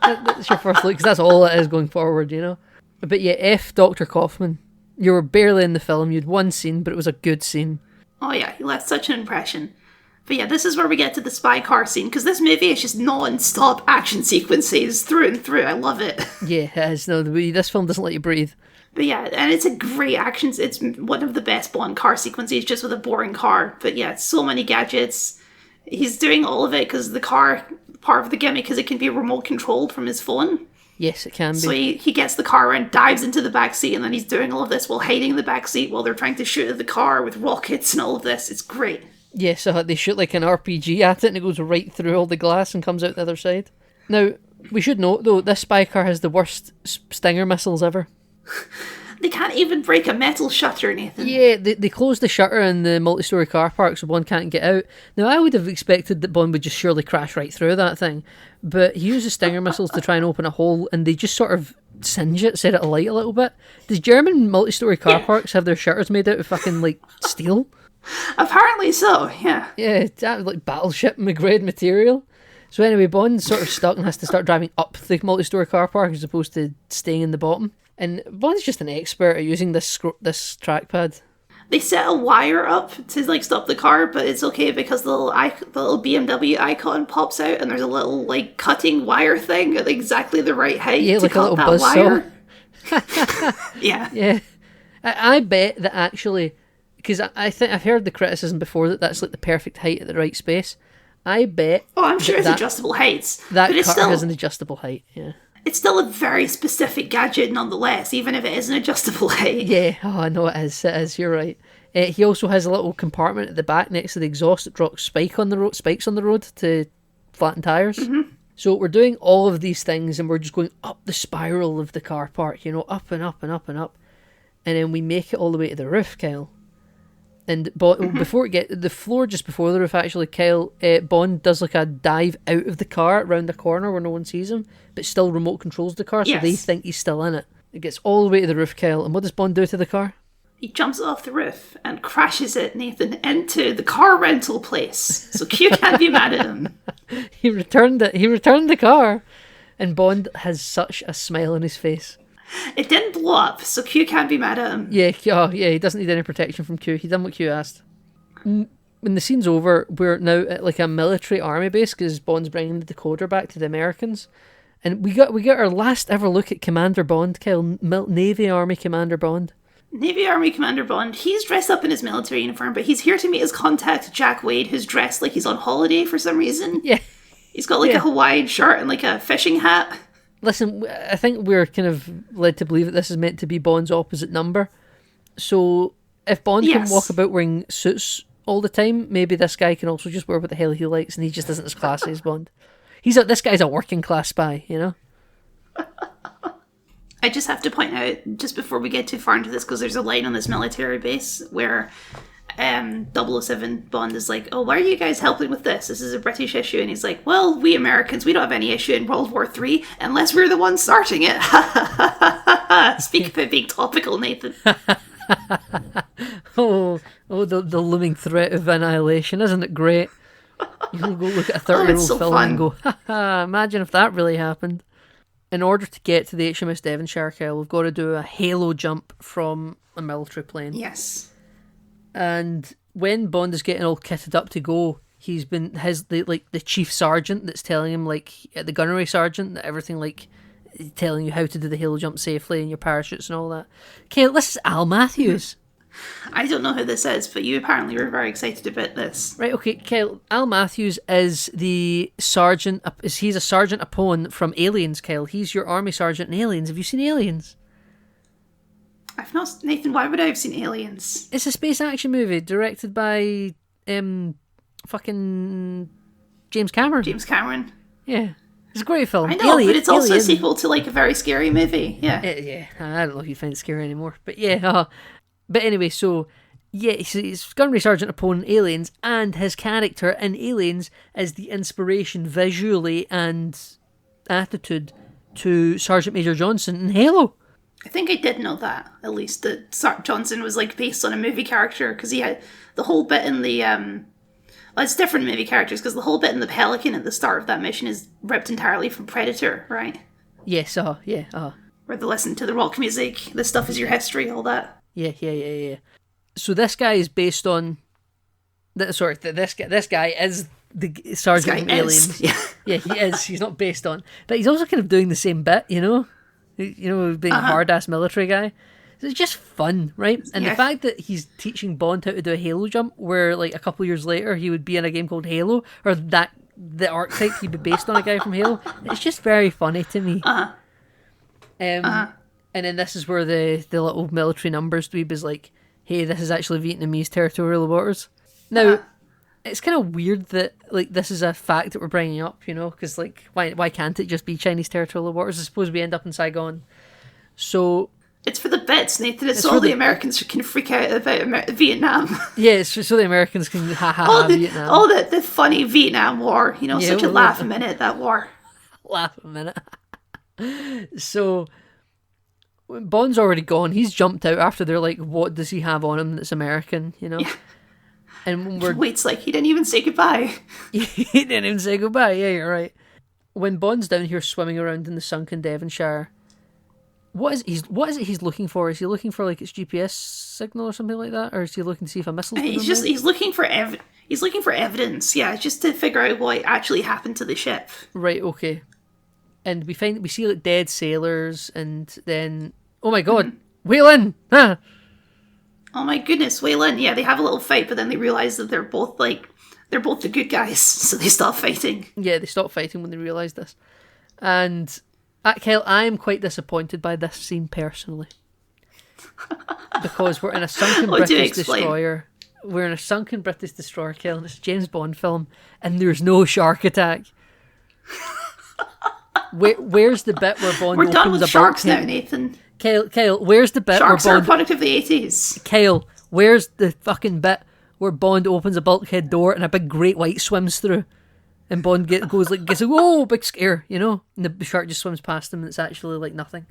That's your first look, because that's all it is going forward, you know? But yeah, F Dr. Kaufman. You were barely in the film, you had one scene, but it was a good scene. Oh yeah, he left such an impression. But yeah, this is where we get to the spy car scene, because this movie is just non-stop action sequences through and through. I love it. Yeah, it is. No, this film doesn't let you breathe. But yeah, and it's a great action. It's one of the best Bond car sequences, just with a boring car. But yeah, so many gadgets. He's doing all of it because the car, part of the gimmick is it can be remote controlled from his phone. Yes, it can be. So he gets the car and dives into the back seat, and then he's doing all of this while hiding in the back seat while they're trying to shoot at the car with rockets and all of this. It's great. Yeah, so they shoot like an RPG at it and it goes right through all the glass and comes out the other side. Now, we should note though, this spy car has the worst Stinger missiles ever. They can't even break a metal shutter, Nathan. Yeah, they close the shutter in the multi-storey car park so Bond can't get out. Now, I would have expected that Bond would just surely crash right through that thing, but he uses Stinger missiles to try and open a hole, and they just sort of singe it, set it alight a little bit. Does German multi-storey car parks have their shutters made out of fucking, like, steel? Apparently so, yeah. Yeah, it's like battleship grade material. So anyway, Bond's sort of stuck and has to start driving up the multi-storey car park as opposed to staying in the bottom. And Bond's just an expert at using this trackpad. They set a wire up to like stop the car, but it's okay because the little BMW icon pops out and there's a little like cutting wire thing at exactly the right height to like cut that wire. Yeah. Yeah. I bet that actually, because I think I've heard the criticism before that that's like the perfect height at the right space. I bet. Oh, I'm sure it's adjustable heights. That but it's cutter still has an adjustable height, yeah. It's still a very specific gadget nonetheless, even if it is an adjustable height. Yeah, oh, I know it is, you're right. He also has a little compartment at the back next to the exhaust that drops spikes on the road to flatten tyres. Mm-hmm. So we're doing all of these things and we're just going up the spiral of the car park, you know, up and up and up and up. And then we make it all the way to the roof, Kyle. And before it get the floor just before the roof, actually, Kyle, Bond does like a dive out of the car around the corner where no one sees him, but still remote controls the car, so they think he's still in it. It gets all the way to the roof, Kyle, and what does Bond do to the car? He jumps off the roof and crashes it, Nathan, into the car rental place. So Q can't be mad at him. He returned it. He returned the car, and Bond has such a smile on his face. It didn't blow up, so Q can't be mad at him. Yeah, he doesn't need any protection from Q. He done what Q asked. When the scene's over, we're now at like a military army base because Bond's bringing the decoder back to the Americans, and we got our last ever look at Commander Bond, Kyle, Navy Army Commander Bond. Navy Army Commander Bond. He's dressed up in his military uniform, but he's here to meet his contact Jack Wade, who's dressed like he's on holiday for some reason. Yeah, he's got like a Hawaiian shirt and like a fishing hat. Listen, I think we're kind of led to believe that this is meant to be Bond's opposite number. So if Bond can walk about wearing suits all the time, maybe this guy can also just wear what the hell he likes and he just isn't as classy as Bond. This guy's a working class spy, you know? I just have to point out, just before we get too far into this, because there's a line on this military base where 007 Bond is like, oh, why are you guys helping with this? This is a British issue. And he's like, well, we Americans, we don't have any issue in World War III unless we're the ones starting it. Speak about being topical, Nathan. oh, the looming threat of annihilation. Isn't it great? You can go look at a 30-year-old so film fun. and go, imagine if that really happened. In order to get to the HMS Devonshire, Kyle, we've got to do a halo jump from a military plane. Yes. And when Bond is getting all kitted up to go, he's been the chief sergeant that's telling him, like, the gunnery sergeant, that everything, like, telling you how to do the halo jump safely and your parachutes and all that. Okay, this is Al Matthews. I don't know who this is, but you apparently were very excited about this. Right, okay, Kyle. Al Matthews is the sergeant. He's a Sergeant Apone from Aliens, Kyle. He's your army sergeant in Aliens. Have you seen Aliens? I've not... Nathan, why would I have seen Aliens? It's a space action movie directed by fucking James Cameron. James Cameron. Yeah. It's a great film. I know, but it's also a Alien. sequel to, like, a very scary movie. Yeah. Yeah, I don't know if you find it scary anymore. But yeah, but anyway, so, yeah, he's Gunnery Sergeant Apone in Aliens, and his character in Aliens is the inspiration visually and attitude to Sergeant Major Johnson in Halo. I think I did know that, at least, that Johnson was, like, based on a movie character, because he had the whole bit in the, well, it's different movie characters, because the whole bit in the Pelican at the start of that mission is ripped entirely from Predator, right? Yes, yeah. Where they listen to the rock music, this stuff is your history, all that. Yeah. So this guy is based on... This guy is the Sergeant in Aliens. Yeah, he is. He's not based on... But he's also kind of doing the same bit, you know? Being a hard-ass military guy. So it's just fun, right? And the fact that he's teaching Bond how to do a Halo jump, where like a couple of years later he would be in a game called Halo, or that the archetype he'd be based on a guy from Halo, it's just very funny to me. And then this is where the little military numbers dweeb is like, hey, this is actually Vietnamese territorial waters. Now, it's kind of weird that like this is a fact that we're bringing up, you know, because like why can't it just be Chinese territorial waters? I suppose we end up in Saigon. So it's for the bits, Nathan. It's so the Americans can freak out about Vietnam. Yeah, it's so the Americans can Vietnam. Oh, the funny Vietnam War. You know, such a laugh a minute, that war. Laugh a minute. So when Bond's already gone, he's jumped out after they're like, what does he have on him that's American, you know? Yeah. And when Wait's like, he didn't even say goodbye. He didn't even say goodbye, yeah, you're right. When Bond's down here swimming around in the sunken Devonshire, what is it he's looking for? Is he looking for like its GPS signal or something like that, or is he looking to see if a missile's been he's looking for evidence, yeah, just to figure out what actually happened to the ship. Right, okay. And we see like dead sailors, and then oh my god, Waylon! Ah! Oh my goodness, Waylon! Yeah, they have a little fight, but then they realize that they're both the good guys, so they stop fighting. Yeah, they stop fighting when they realise this. And Kyle, I am quite disappointed by this scene personally. Because we're in a sunken British destroyer. We're in a sunken British destroyer, Kyle, and it's a James Bond film, and there's no shark attack. Where's the bit where Bond We're opens done with a sharks bulkhead? now, Nathan. Kyle, where's the bit Sharks where are Bond... a product of the 80s. Kyle, where's the fucking bit where Bond opens a bulkhead door and a big great white swims through? And Bond gets oh, big scare, you know? And the shark just swims past him and it's actually like nothing.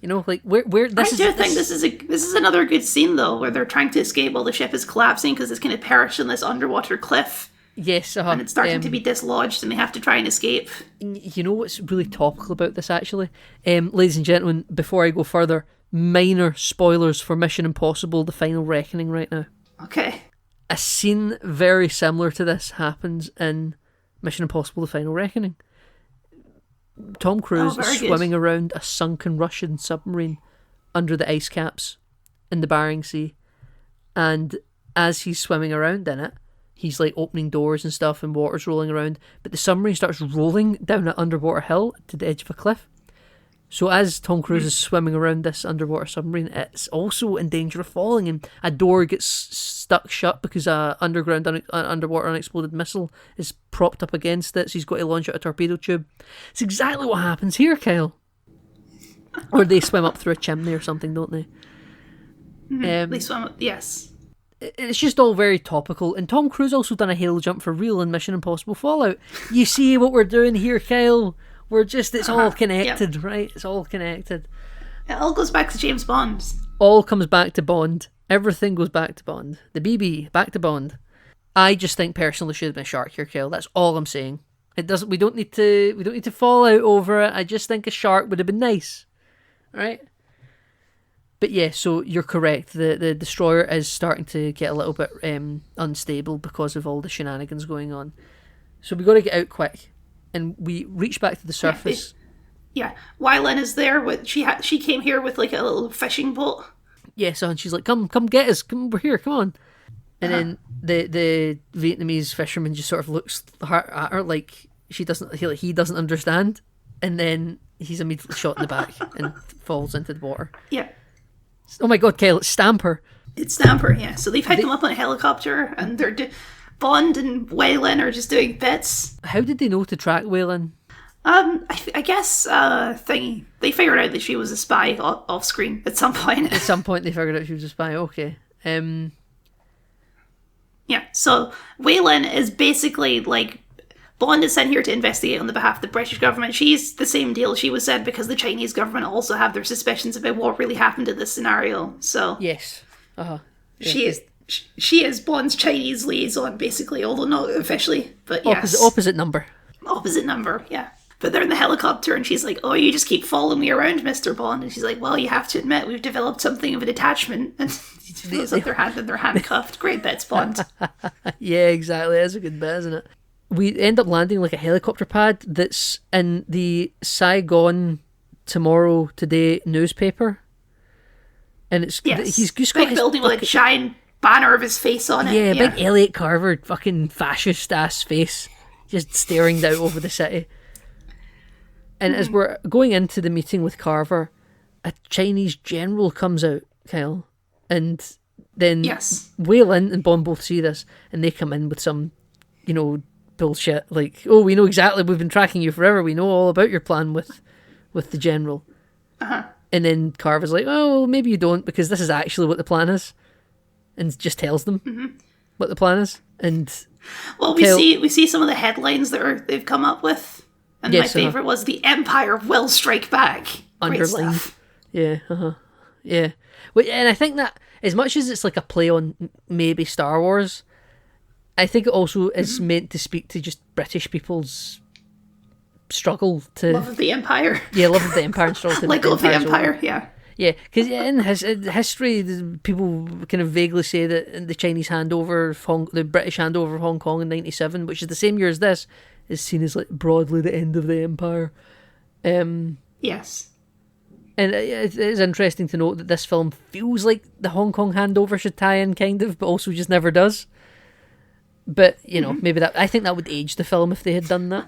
You know, like where this is... I think this is another good scene though, where they're trying to escape while the ship is collapsing because it's going to perish in this underwater cliff. Yes, and it's starting to be dislodged and they have to try and escape. You know what's really topical about this actually? Ladies and gentlemen, before I go further, minor spoilers for Mission Impossible: The Final Reckoning right now. Okay. A scene very similar to this happens in Mission Impossible: The Final Reckoning. Tom Cruise is swimming around a sunken Russian submarine under the ice caps in the Bering Sea, and as he's swimming around in it, he's like opening doors and stuff and water's rolling around, but the submarine starts rolling down an underwater hill to the edge of a cliff. So as Tom Cruise is swimming around this underwater submarine, it's also in danger of falling, and a door gets stuck shut because a underwater unexploded missile is propped up against it, so he's got to launch out a torpedo tube. It's exactly what happens here, Kyle. Or they swim up through a chimney or something, don't they? They swim up, yes. It's just all very topical. And Tom Cruise also done a Halo jump for real in Mission Impossible Fallout. You see what we're doing here, Kyle? It's all connected, right? It's all connected. It all goes back to James Bond. All comes back to Bond. Everything goes back to Bond. The BB, back to Bond. I just think personally should have been a shark here, Kyle. That's all I'm saying. It doesn't. We don't need to fall out over it. I just think a shark would have been nice, right? But yeah, so you're correct. The destroyer is starting to get a little bit unstable because of all the shenanigans going on. So we got to get out quick, and we reach back to the surface. Yeah, Wylan is there. She came here with like a little fishing boat. yes, and she's like, come get us, come over here, come on. And then the Vietnamese fisherman just sort of looks at her like he doesn't understand, and then he's immediately shot in the back and falls into the water. Yeah. Oh my god, Kyle, it's Stamper. It's Stamper, yeah. So they picked him up on a helicopter, and they're Bond and Waylon are just doing bits. How did they know to track Waylon? I guess thingy. They figured out that she was a spy off screen at some point. At some point, they figured out she was a spy. Okay. Yeah. So Waylon is basically like Bond is sent here to investigate on the behalf of the British government. She's the same deal. She was sent because the Chinese government also have their suspicions about what really happened in this scenario. So yes. Yeah, she is Bond's Chinese liaison, basically, although not officially. But yes, opposite number. Opposite number, yeah. But they're in the helicopter, and she's like, "Oh, you just keep following me around, Mr. Bond." And she's like, "Well, you have to admit, we've developed something of an attachment." And it's like their hand and they're handcuffed. Great bits, Bond. Yeah, exactly. That's a good bit, isn't it? We end up landing like a helicopter pad that's in the Saigon Tomorrow Today newspaper. And it's he's just got big his building with a giant banner of his face on it. Yeah, big Elliot Carver fucking fascist ass face just staring down over the city. And as we're going into the meeting with Carver, a Chinese general comes out, Kyle, and then Waylon and Bond both see this, and they come in with some, bullshit like, "Oh, we know exactly. We've been tracking you forever. We know all about your plan with the general." And then Carver's like, "Oh, well, maybe you don't, because this is actually what the plan is," and just tells them what the plan is. And we see some of the headlines that they've come up with. And my favourite was "The Empire will strike back." Underlined. Yeah, yeah. Well, and I think that as much as it's like a play on maybe Star Wars, I think it also is meant to speak to just British people's struggle to... Love of the Empire. Yeah, love of the Empire and struggle to... Let go of the Empire, yeah. Yeah, because in history, people kind of vaguely say that the Chinese handover, the British handover of Hong Kong in 1997, which is the same year as this, is seen as like broadly the end of the empire. Yes. And it is interesting to note that this film feels like the Hong Kong handover should tie in, kind of, but also just never does. But, maybe that... I think that would age the film if they had done that.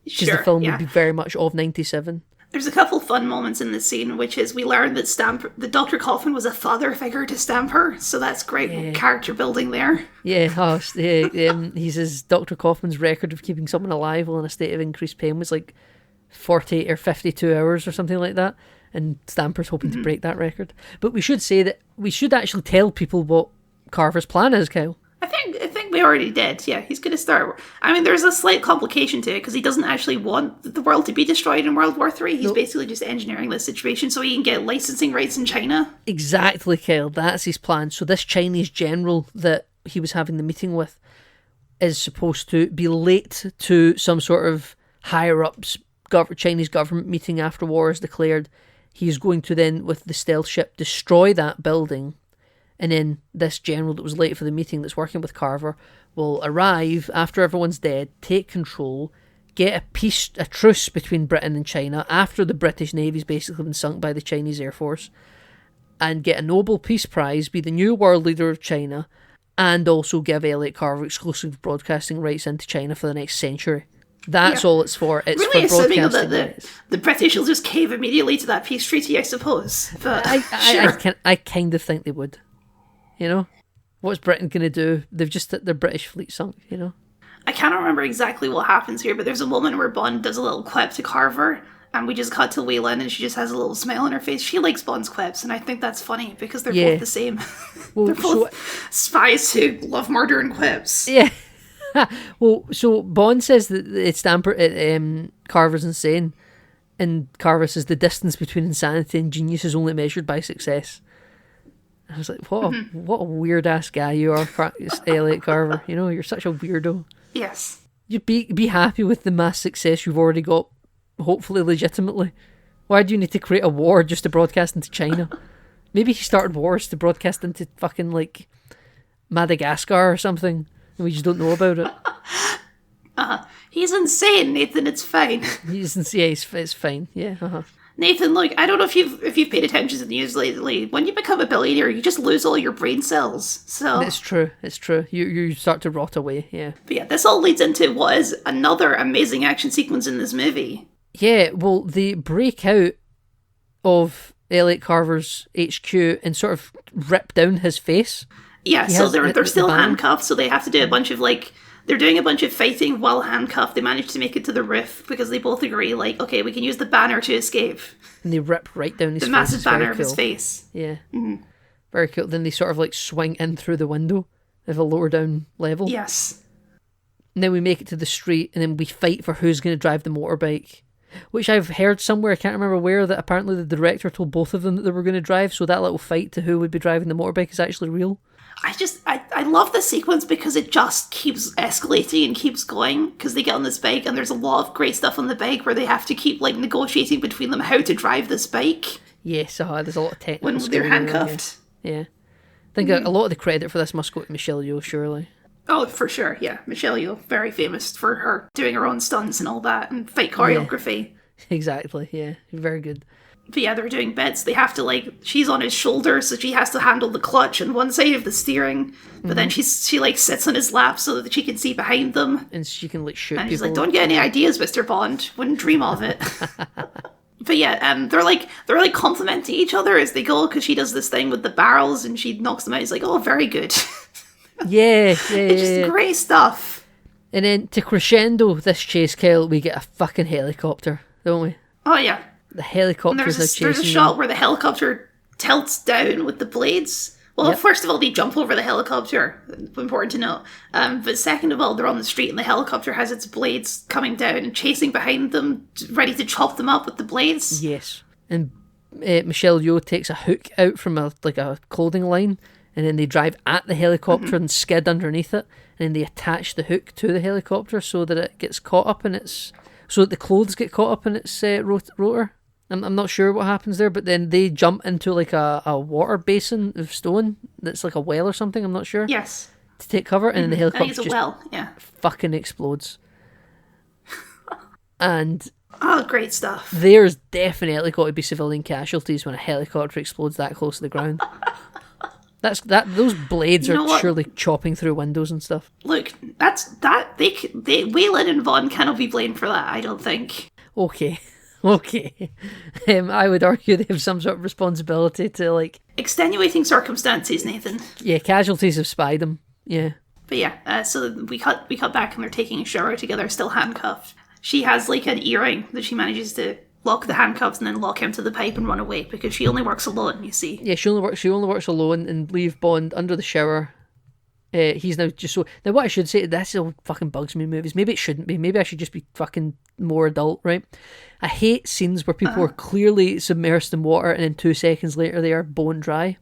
Because the film would be very much of 97. There's a couple fun moments in this scene, which is we learn that Dr. Coffin was a father figure to Stamper, so that's great character building there. Yeah, he says Dr. Kaufman's record of keeping someone alive while in a state of increased pain was like 48 or 52 hours or something like that, and Stamper's hoping to break that record. But we should say that we should actually tell people what Carver's plan is, Kyle. I think we already did. Yeah, he's going to start. I mean, there's a slight complication to it because he doesn't actually want the world to be destroyed in World War III. He's basically just engineering this situation so he can get licensing rights in China. Exactly, Kyle. That's his plan. So this Chinese general that he was having the meeting with is supposed to be late to some sort of higher-ups Chinese government meeting after war is declared. He's going to then, with the stealth ship, destroy that building. And then this general that was late for the meeting that's working with Carver will arrive after everyone's dead, take control, get a truce between Britain and China after the British Navy's basically been sunk by the Chinese Air Force, and get a Nobel Peace Prize, be the new world leader of China, and also give Elliot Carver exclusive broadcasting rights into China for the next century. That's all it's for. It's really for broadcasting that the British will just cave immediately to that peace treaty, I suppose. But I kind of think they would. What's Britain going to do? They've just had their British fleet sunk, I can't remember exactly what happens here, but there's a moment where Bond does a little quip to Carver, and we just cut to Waylon, and she just has a little smile on her face. She likes Bond's quips, and I think that's funny, because they're both the same. Well, they're both spies who love murder and quips. Yeah. Well, so Bond says that it's Carver's insane, and Carver says the distance between insanity and genius is only measured by success. I was like, what a weird ass guy you are, Elliot Carver. You're such a weirdo. Yes. You'd be happy with the mass success you've already got, hopefully legitimately. Why do you need to create a war just to broadcast into China? Maybe he started wars to broadcast into fucking like Madagascar or something, and we just don't know about it. He's insane, Nathan. It's fine. It's fine. Yeah. Nathan, look, I don't know if you've paid attention to the news lately. When you become a billionaire, you just lose all your brain cells. So It's true. You start to rot away, yeah. But yeah, this all leads into what is another amazing action sequence in this movie. Yeah, well, they break out of Elliot Carver's HQ and sort of rip down his face. Yeah, He so has they're still banner. handcuffed, so they have to do a bunch of they're doing a bunch of fighting while handcuffed. They manage to make it to the roof because they both agree, okay, we can use the banner to escape. And they rip right down his The face. massive It's very banner of his cool. face. Yeah. Very cool. Then they sort of swing in through the window of a lower down level. Yes. And then we make it to the street and then we fight for who's going to drive the motorbike. Which I've heard somewhere, I can't remember where, that apparently the director told both of them that they were going to drive, so that little fight to who would be driving the motorbike is actually real. I love this sequence because it just keeps escalating and keeps going because they get on this bike and there's a lot of great stuff on the bike where they have to keep negotiating between them how to drive this bike Yes, there's a lot of technical when skill they're going on here. handcuffed. Yeah. I think a lot of the credit for this must go to Michelle Yeoh, surely. Oh, for sure, yeah. Michelle Yeoh, very famous for her doing her own stunts and all that and fight choreography. Exactly, yeah. Very good. But yeah, they're doing bits. They have to she's on his shoulder, so she has to handle the clutch on one side of the steering. But then she sits on his lap so that she can see behind them. And she can shoot And people. she's like, "Don't get any ideas, Mr. Bond. Wouldn't dream of it." But yeah, they're complimenting each other as they go because she does this thing with the barrels and she knocks them out. He's like, "Oh, very good." Yeah. It's just great stuff. And then to crescendo this chase, Kyle, we get a fucking helicopter, don't we? Oh yeah. The And helicopter's now there's a chasing shot them. where the helicopter tilts down with the blades. Well, Yep. first of all, they jump over the helicopter. Important to note. But second of all, they're on the street and the helicopter has its blades coming down and chasing behind them, ready to chop them up with the blades. Yes. And Michelle Yeoh takes a hook out from a clothing line, and then they drive at the helicopter and skid underneath it, and then they attach the hook to the helicopter so that it gets caught up in so that the clothes get caught up in its rotor. I'm not sure what happens there, but then they jump into a water basin of stone that's like a well or something, I'm not sure, Yes. to take cover, and then the I think helicopter it's a just well, yeah. fucking explodes. And Oh, great stuff. there's definitely got to be civilian casualties when a helicopter explodes that close to the ground. Those blades You know are what? surely chopping through windows and stuff. Look, Wayland and Vaughn cannot be blamed for that, I don't think. Okay. I would argue they have some sort of responsibility to Extenuating circumstances, Nathan. casualties have spied them. Yeah. But yeah, so we cut back and they're taking a shower together, still handcuffed. She has an earring that she manages to lock the handcuffs and then lock him to the pipe and run away because she only works alone, you see. Yeah, she only works alone and leave Bond under the shower. He's now just so... Now what I should say, this all fucking bugs me in movies. Maybe it shouldn't be. Maybe I should just be fucking more adult, right? I hate scenes where people are clearly submersed in water and then 2 seconds later they are bone dry.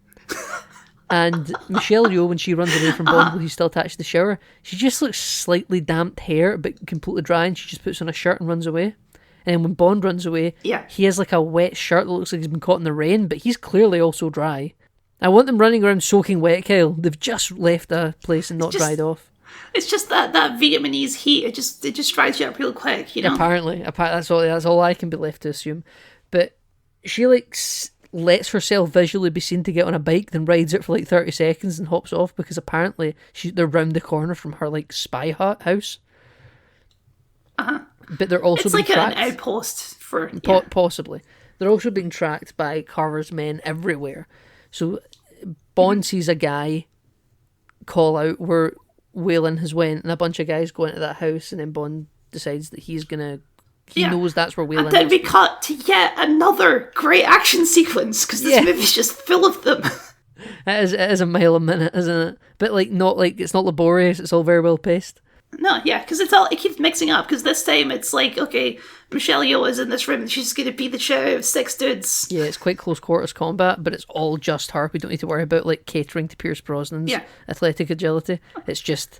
And Michelle Yeoh, when she runs away from Bond while he's still attached to the shower, she just looks slightly damped hair but completely dry, and she just puts on a shirt and runs away. And then when Bond runs away, Yeah. he has a wet shirt that looks like he's been caught in the rain, but he's clearly also dry. I want them running around soaking wet, Kyle. They've just left a place and not dried off. It's just that Vietnamese heat, it just dries you up real quick, you know? Apparently, that's all I can be left to assume. But she lets herself visually be seen to get on a bike, then rides it for 30 seconds and hops off because apparently they're round the corner from her spy house. But they're also It's being an tracked. outpost for... Possibly. They're also being tracked by Carver's men everywhere. So Bond sees a guy call out where Wayland has went, and a bunch of guys go into that house, and then Bond decides that he knows that's where Wayland And then is. we cut to yet another great action sequence, because this movie's just full of them. It is a mile a minute, isn't it? But it's not laborious, it's all very well paced. No, yeah, because it keeps mixing up, because this time it's okay, Michelle Yeoh is in this room, and she's just going to beat the shit out of 6 dudes. Yeah, it's quite close quarters combat, but it's all just her. We don't need to worry about catering to Pierce Brosnan's athletic agility. It's just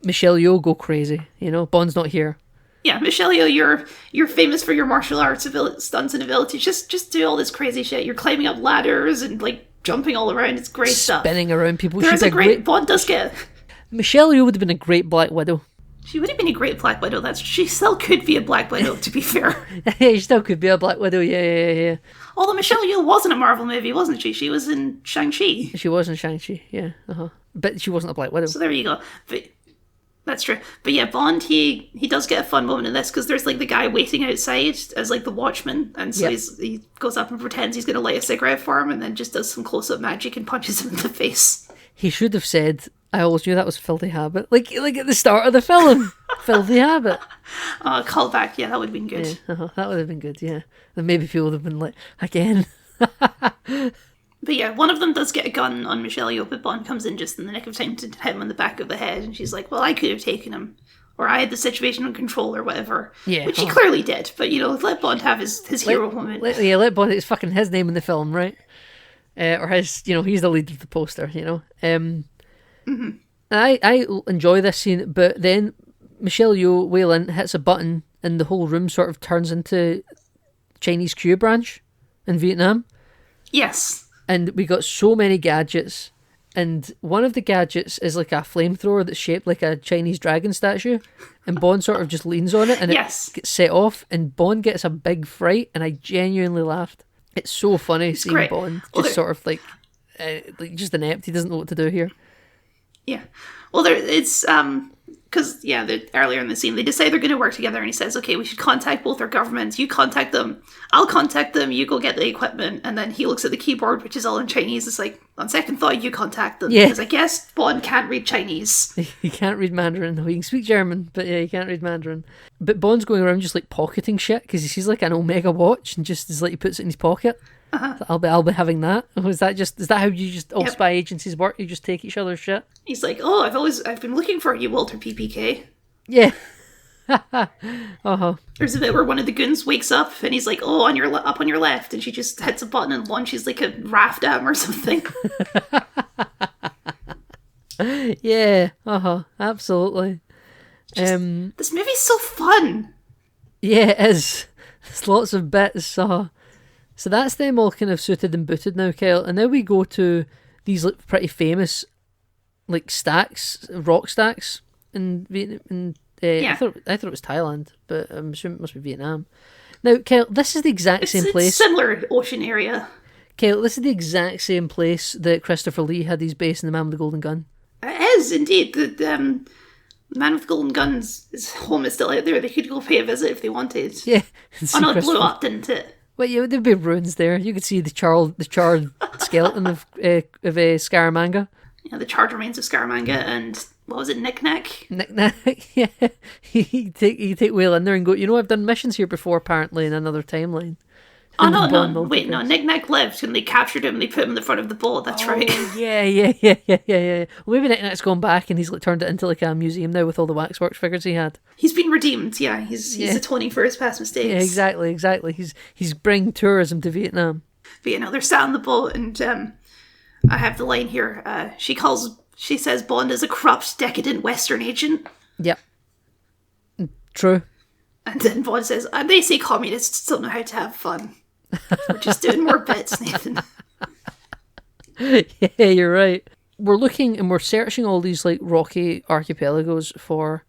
Michelle Yeoh go crazy, Bond's not here. Yeah, Michelle Yeoh, you're famous for your martial arts stunts and abilities. Just do all this crazy shit. You're climbing up ladders and jumping all around. It's great stuff. Spinning around people. Bond does get... Michelle Yeoh would have been a great Black Widow. She would have been a great Black Widow. She still could be a Black Widow, to be fair. Yeah, she still could be a Black Widow. Yeah. Although Michelle Yeoh was in a Marvel movie, wasn't she? She was in Shang-Chi. She was in Shang-Chi. Yeah. But she wasn't a Black Widow. So there you go. But that's true. But yeah, Bond, he does get a fun moment in this because there's like the guy waiting outside as like the watchman, and so he goes up and pretends he's going to light a cigarette for him, and then just does some close-up magic and punches him in the face. He should have said, "I always knew that was a filthy habit." Like at the start of the film, filthy habit. Call back. Yeah, that would have been good. Yeah, that would have been good. Yeah, then maybe people would have been like, again. But yeah, one of them does get a gun on Michelle Yeoh, but Bond comes in just in the nick of time to hit him on the back of the head, and she's like, well, I could have taken him, or I had the situation under control, or whatever. Yeah. Which he clearly did, but, let Bond have his hero moment. Let Bond, it's fucking his name in the film, right? Or his, he's the lead of the poster, Mm-hmm. I enjoy this scene, but then Michelle Yeoh, Wei Lin, hits a button, and the whole room sort of turns into Chinese Q branch in Vietnam. Yes. And we got so many gadgets, and one of the gadgets is like a flamethrower that's shaped like a Chinese dragon statue, and Bond sort of just leans on it, and it gets set off, and Bond gets a big fright, and I genuinely laughed. It's so funny seeing great. Bond just sort of like just inept. He doesn't know what to do here. Yeah. Well, it's because earlier in the scene they decide they're going to work together, and he says, okay, we should contact both our governments. You contact them, I'll contact them, you go get the equipment. And then he looks at the keyboard, which is all in Chinese. It's like, on second thought, you contact them, because I guess Bond can't read Chinese. He can't read Mandarin. He can speak German, but he can't read Mandarin. But Bond's going around just like pocketing shit, because he sees like an Omega watch, and just is like, he puts it in his pocket. So I'll be having that. Is that how you just all spy agencies work? You just take each other's shit? He's like, oh, I've been looking for you, Walter PPK. Yeah. There's a bit where one of the goons wakes up, and he's like, oh, up on your left, and she just hits a button and launches like a raft at him or something. Yeah. Absolutely. This movie's so fun. Yeah, it is. There's lots of bits. So that's them all kind of suited and booted now, Kyle. And now we go to these like pretty famous like rock stacks in Vietnam. I thought it was Thailand, but I'm assuming it must be Vietnam. Now, Kyle, this is the exact same place. It's similar ocean area. Kyle, this is the exact same place that Christopher Lee had his base in The Man with the Golden Gun. It is indeed. The Man with the Golden Gun's his home is still out there. They could go pay a visit if they wanted. Yeah. Oh no, it blew up, didn't it? Well, yeah, there'd be ruins there. You could see the charred skeleton of Scaramanga. Yeah, the charred remains of Scaramanga, and what was it, Knick Knack? Knick Knack, yeah. You take Whale in there and go, I've done missions here before, apparently, in another timeline. Oh, no, wait, no, Knick Knack lived, and they captured him and they put him in the front of the boat, that's right. Yeah. Well, maybe Knick Knack's gone back and he's like turned it into like a museum now with all the waxworks figures he had. He's been redeemed, yeah. He's atoning for his past mistakes. Yeah, exactly. He's bringing tourism to Vietnam. But they're sat on the boat, and I have the line here. She says Bond is a corrupt, decadent Western agent. Yep. True. And then Bond says, they say communists don't know how to have fun. We're just doing more bits, Nathan. Yeah, you're right. We're looking and we're searching all these like rocky archipelagos for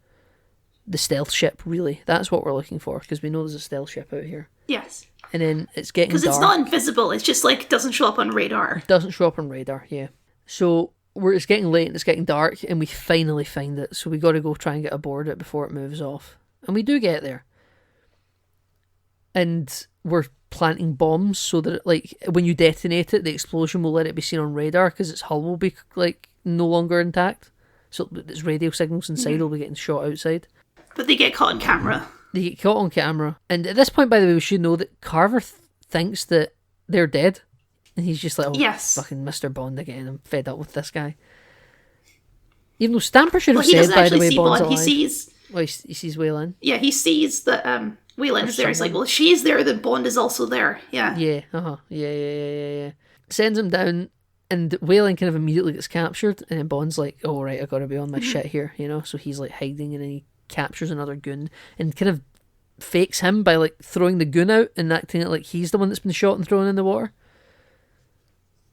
the stealth ship, really. That's what we're looking for, because we know there's a stealth ship out here. Yes. And then it's getting dark. Because it's not invisible, it's just like doesn't show up on radar. It doesn't show up on radar, yeah. So it's getting late and it's getting dark, and we finally find it, so we got to go try and get aboard it before it moves off. And we do get there. And we're planting bombs so that like when you detonate it, the explosion will let it be seen on radar, because its hull will be like no longer intact, so its radio signals inside will be getting shot outside. But they get caught on camera. They get caught on camera, and at this point, by the way, we should know that Carver thinks that they're dead, and he's just like, oh, yes, fucking Mr. Bond again, I'm fed up with this guy. Even though Stamper should have said, by the way, Bond's alive. He sees Wei Lin. Yeah, he sees that Wei Lin is there. He's like, well, if she's there, then Bond is also there. Yeah. Yeah. Yeah. Sends him down, and Wei Lin kind of immediately gets captured, and then Bond's like, oh, right, I gotta be on my shit here, So he's like hiding, and then he captures another goon, and kind of fakes him by like throwing the goon out and acting like he's the one that's been shot and thrown in the water.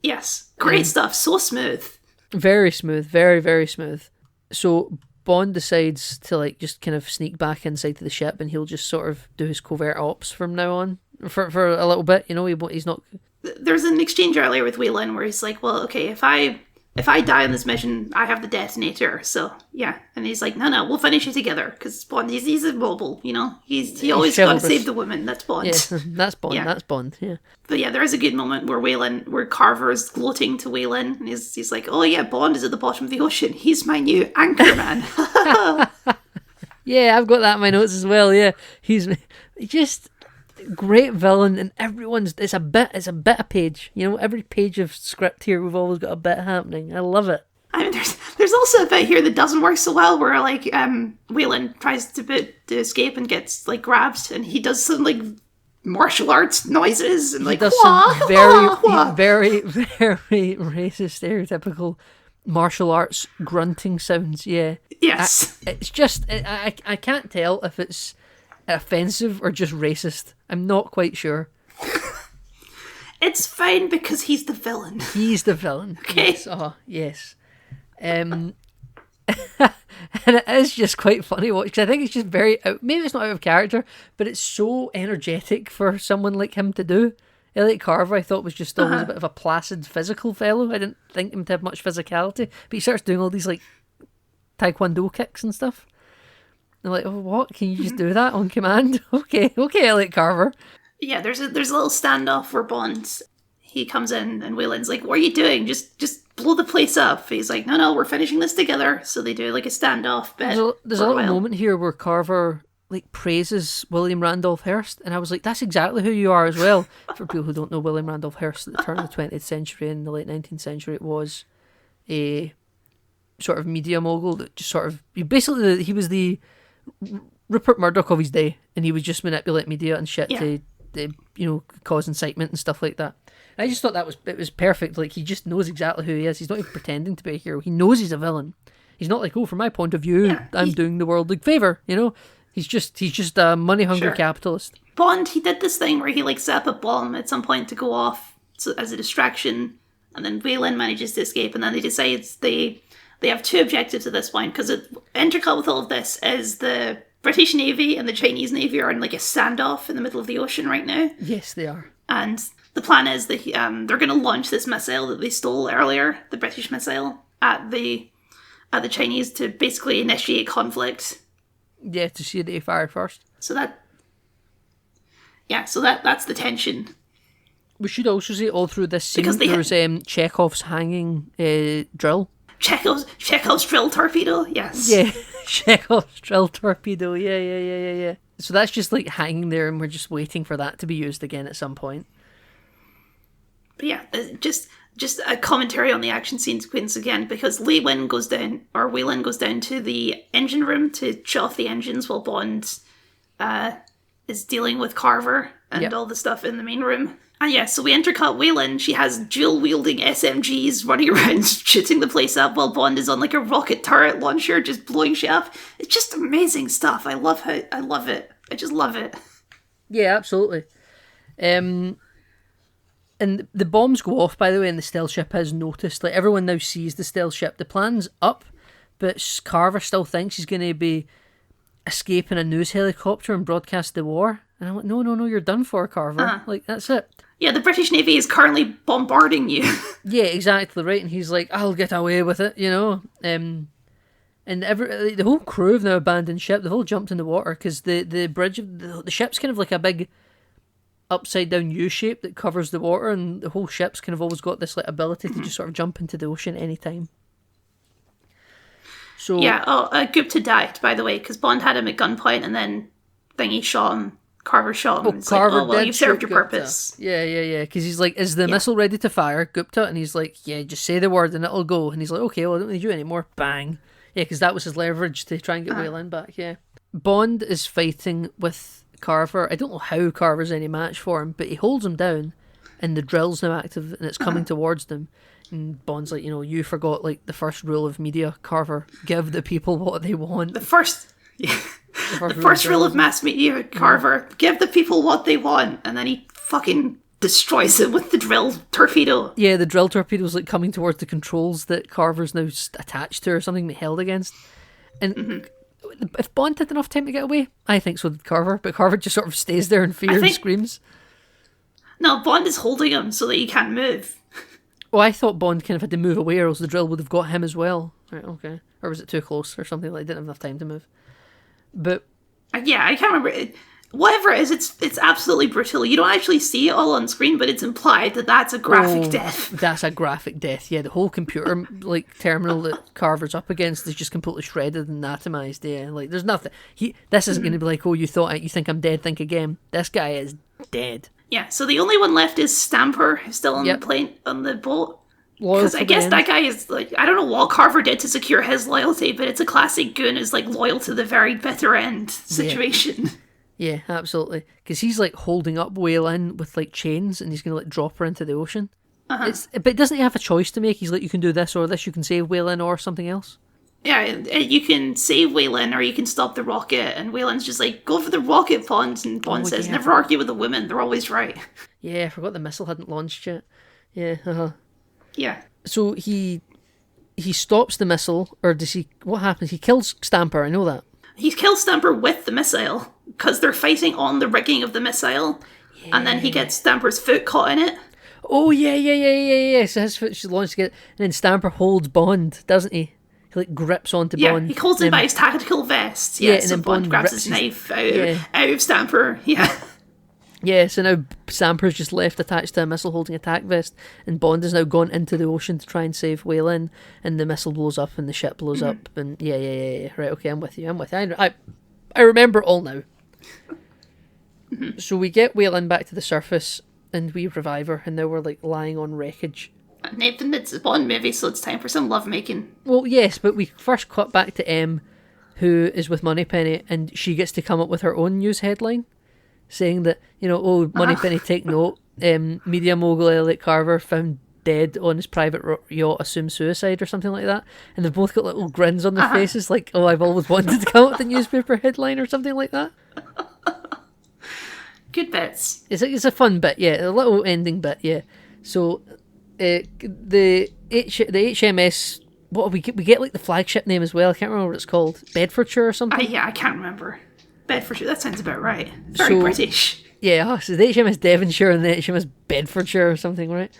Yes. Great stuff. So smooth. Very smooth. Very, very smooth. So Bond decides to like just kind of sneak back inside to the ship, and he'll just sort of do his covert ops from now on for a little bit. You know, he's not. There's an exchange earlier with Wayland where he's like, well, okay, if I die on this mission, I have the detonator, so yeah. And he's like, no, we'll finish it together, because Bond, he's immobile, you know? He always got to save the woman, that's Bond. Yeah, that's Bond, Yeah. That's Bond, yeah. But yeah, there is a good moment where Carver is gloating to Wayland, and he's like, oh yeah, Bond is at the bottom of the ocean, he's my new anchor man. Yeah, I've got that in my notes as well, yeah. He's just great villain, and it's a bit a page, you know. Every page of script here, we've always got a bit happening. I love it. I mean, there's also a bit here that doesn't work so well, where like Wayland tries to escape and gets like grabbed, and he does some like martial arts noises and like He does some very racist, stereotypical martial arts grunting sounds. Yeah. Yes. It's just I can't tell if it's offensive or just racist. I'm not quite sure. It's fine because he's the villain. He's the villain. Okay. Yes. Oh, yes. And it is just quite funny watch, because I think it's just maybe it's not out of character, but it's so energetic for someone like him to do. Elliot Carver, I thought, was just always a bit of a placid physical fellow. I didn't think him to have much physicality, but he starts doing all these like taekwondo kicks and stuff. I'm like, oh, what? Can you just do that on command? Okay, Elliot Carver. Yeah, there's a little standoff where Bond, he comes in and Wayland's like, what are you doing? Just blow the place up. He's like, no, we're finishing this together. So they do like a standoff bit. There's a little moment here where Carver like praises William Randolph Hearst, and I was like, that's exactly who you are as well. For people who don't know, William Randolph Hearst at the turn of the 20th century and the late 19th century, it was a sort of media mogul that just sort of he was the Rupert Murdoch of his day, and he would just manipulate media and shit to cause incitement and stuff like that. And I just thought it was perfect. Like, he just knows exactly who he is. He's not even pretending to be a hero. He knows he's a villain. He's not like, oh, from my point of view, I'm doing the world a favour, you know? He's just a money-hungry capitalist. Bond, he did this thing where he like set up a bomb at some point to go off as a distraction, and then Wayland manages to escape, and then they decide they have two objectives at this point, because intercut with all of this is the British Navy and the Chinese Navy are in like a standoff in the middle of the ocean right now. Yes, they are. And the plan is that they're going to launch this missile that they stole earlier, the British missile, at the Chinese to basically initiate conflict. Yeah, to see that they fire first. So that's the tension. We should also say all through this scene Because there's Chekhov's hanging drill. Chekhov's drill torpedo, yes. Yeah, Chekhov's drill torpedo. Yeah. So that's just like hanging there, and we're just waiting for that to be used again at some point. But yeah, just a commentary on the action scene sequence again, because Wayland goes down to the engine room to shut off the engines while Bond is dealing with Carver and all the stuff in the main room. And yeah, so we intercut Wayland. She has dual-wielding SMGs running around shooting the place up while Bond is on like a rocket turret launcher just blowing shit up. It's just amazing stuff. I love it. I just love it. Yeah, absolutely. And the bombs go off, by the way, and the stealth ship has noticed. Like, everyone now sees the stealth ship. The plan's up, but Carver still thinks he's going to be escaping a news helicopter and broadcast the war. And I'm like, no, you're done for, Carver. Like, that's it. Yeah, the British Navy is currently bombarding you. Yeah, exactly, right? And he's like, I'll get away with it, you know? And the whole crew have now abandoned ship. They've all jumped in the water, because the bridge of the ship's kind of like a big upside down U shape that covers the water, and the whole ship's kind of always got this like ability to just sort of jump into the ocean at any time. So yeah, Gupta died, by the way, because Bond had him at gunpoint, and then Thingy shot him. Carver shot him. It's Carver like, well, did you've served your Gupta. purpose. Yeah. Because he's like, is the missile ready to fire, Gupta? And he's like, yeah, just say the word and it'll go. And he's like, okay, well, I don't need you anymore. Bang. Yeah, because that was his leverage to try and get Wayland back, yeah. Bond is fighting with Carver. I don't know how Carver's any match for him, but he holds him down, and the drill's now active, and it's coming towards them. And Bond's like, you forgot, like, the first rule of media, Carver. Give the people what they want. The first rule of mass media, Carver. Give the people what they want. And then he fucking destroys it with the drill torpedo. Yeah, the drill torpedo's like coming towards the controls that Carver's now attached to or something, held against. And if Bond had enough time to get away, I think so did Carver. But Carver just sort of stays there in fear and screams. No, Bond is holding him so that he can't move. Oh, I thought Bond kind of had to move away, or else the drill would have got him as well. Right, okay. Or was it too close or something? Like, didn't have enough time to move. But Yeah, I can't remember. Whatever it is, it's absolutely brutal. You don't actually see it all on screen, but it's implied that that's a graphic death. That's a graphic death. Yeah, the whole computer terminal that Carver's up against is just completely shredded and atomized. Yeah, like there's nothing. This isn't going to be like, oh, you think I'm dead? Think again. This guy is dead. Yeah. So the only one left is Stamper, still on the plane on the boat. Because I guess that guy is like, I don't know what Carver did to secure his loyalty, but it's a classic goon is like loyal to the very bitter end situation. Yeah, absolutely. Because he's like holding up Wei-Lin with like chains, and he's gonna like drop her into the ocean. But doesn't he have a choice to make? He's like, you can do this or this. You can save Wei-Lin or something else. Yeah, you can save Wei-Lin or you can stop the rocket. And Wei-Lin's just like, go for the rocket, Bond. And Bond says, never argue with a woman. They're always right. Yeah, I forgot the missile hadn't launched yet. Yeah. Yeah. So he stops the missile, or does he? What happens? He kills Stamper. I know that. He kills Stamper with the missile because they're fighting on the rigging of the missile, and then he gets Stamper's foot caught in it. Oh yeah. So his foot should launch to get, and then Stamper holds Bond, doesn't he? He like grips onto Bond. Yeah, he holds him by his tactical vest. Yeah, and so then Bond grabs his knife out of Stamper. Yeah. Yeah, so now Stamper's just left attached to a missile holding a tac vest, and Bond has now gone into the ocean to try and save Wei-Lin, and the missile blows up and the ship blows up, and yeah. Right, okay, I'm with you. I remember it all now. So we get Wei-Lin back to the surface, and we revive her, and now we're like lying on wreckage. Nathan, it's a Bond movie, so it's time for some lovemaking. Well, yes, but we first cut back to M, who is with Moneypenny, and she gets to come up with her own news headline, saying that, Moneypenny, take note, media mogul Elliot Carver found dead on his private yacht, assumed suicide or something like that. And they've both got little grins on their faces, like, oh, I've always wanted to come up with a newspaper headline or something like that. Good bits. It's a fun bit, yeah, a little ending bit, yeah. So, the HMS, what we get like the flagship name as well. I can't remember what it's called. Bedfordshire or something. I can't remember. Bedfordshire. That sounds about right. Very British. Yeah, so the HMS Devonshire and the HMS Bedfordshire or something, right?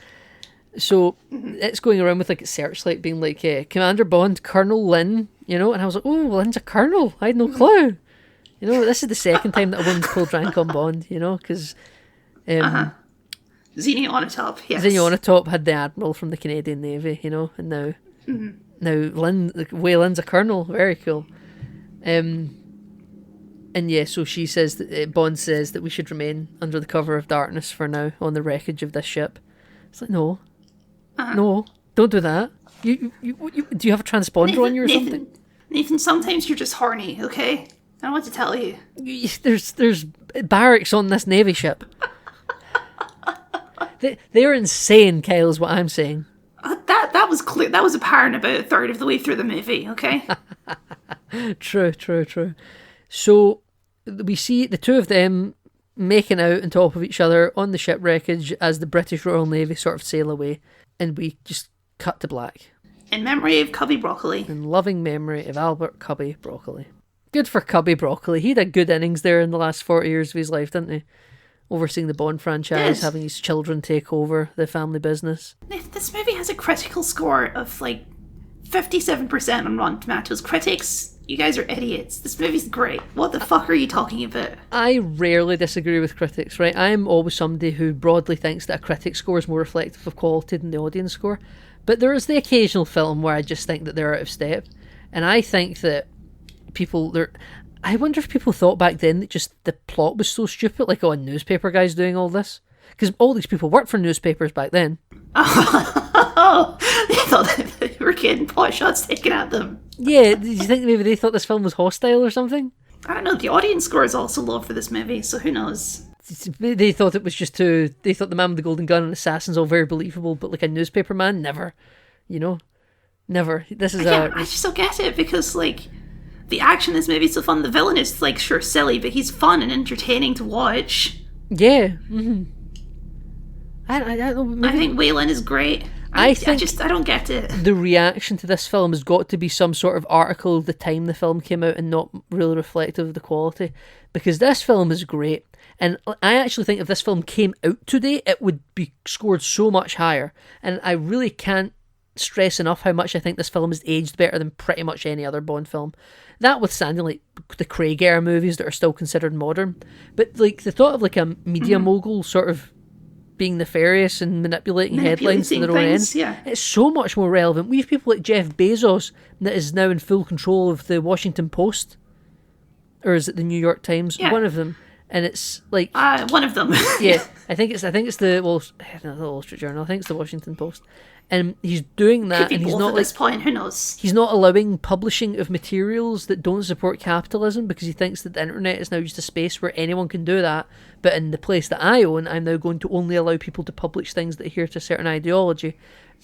So it's going around with like a searchlight being like, Commander Bond, Colonel Lynn, and I was like, oh, Lynn's a colonel. I had no clue. This is the second time that a woman's pulled rank on Bond, because Xenia Onatopp, yes. Xenia Onatopp had the Admiral from the Canadian Navy, and now Lynn, Wei-Lin's a colonel. Very cool. And yeah, so she says that Bond says that we should remain under the cover of darkness for now on the wreckage of this ship. It's like, no, don't do that. You do you have a transponder on you or something? Nathan, sometimes you're just horny, okay? I don't want to tell you. There's barracks on this Navy ship. They're insane, Kyle, is what I'm saying. That was clear. That was apparent about a third of the way through the movie, okay? True. So we see the two of them making out on top of each other on the ship wreckage as the British Royal Navy sort of sail away, and we just cut to black. In memory of Cubby Broccoli. In loving memory of Albert Cubby Broccoli. Good for Cubby Broccoli. He had a good innings there in the last 40 years of his life, didn't he? Overseeing the Bond franchise, having his children take over the family business. This movie has a critical score of like 57% on Rotten Tomatoes. Critics, you guys are idiots. This movie's great. What the fuck are you talking about? I rarely disagree with critics, right? I'm always somebody who broadly thinks that a critic score is more reflective of quality than the audience score. But there is the occasional film where I just think that they're out of step. And I think that I wonder if people thought back then that just the plot was so stupid, like, a newspaper guy's doing all this. Because all these people worked for newspapers back then. Oh, they thought that they were getting pot shots taken at them. Yeah, do you think maybe they thought this film was hostile or something? I don't know, the audience score is also low for this movie, so who knows? They thought it was just they thought the man with the golden gun and assassins all very believable, but like a newspaper man, never. Never. This is I just don't get it, because like, the action in this movie is so fun. The villain is like, sure, silly, but he's fun and entertaining to watch. Yeah. Mm-hmm. I don't know. Maybe, I think Wei-Lin is great. I think I don't get it. the reaction to this film has got to be some sort of article of the time the film came out and not really reflective of the quality, because this film is great, and I actually think if this film came out today it would be scored so much higher, and I really can't stress enough how much I think this film has aged better than pretty much any other Bond film. That withstanding like the Craig era movies that are still considered modern, but like the thought of like a media mogul sort of being nefarious and manipulating headlines to their own ends, it's so much more relevant. We have people like Jeff Bezos that is now in full control of the Washington Post, or is it the New York Times? One of them, and it's like one of them. Yeah, I think it's the Wall Street Journal. I think it's the Washington Post, and he's doing that, and he's not at this point. Who knows? He's not allowing publishing of materials that don't support capitalism because he thinks that the internet is now just a space where anyone can do that. But in the place that I own, I'm now going to only allow people to publish things that adhere to a certain ideology.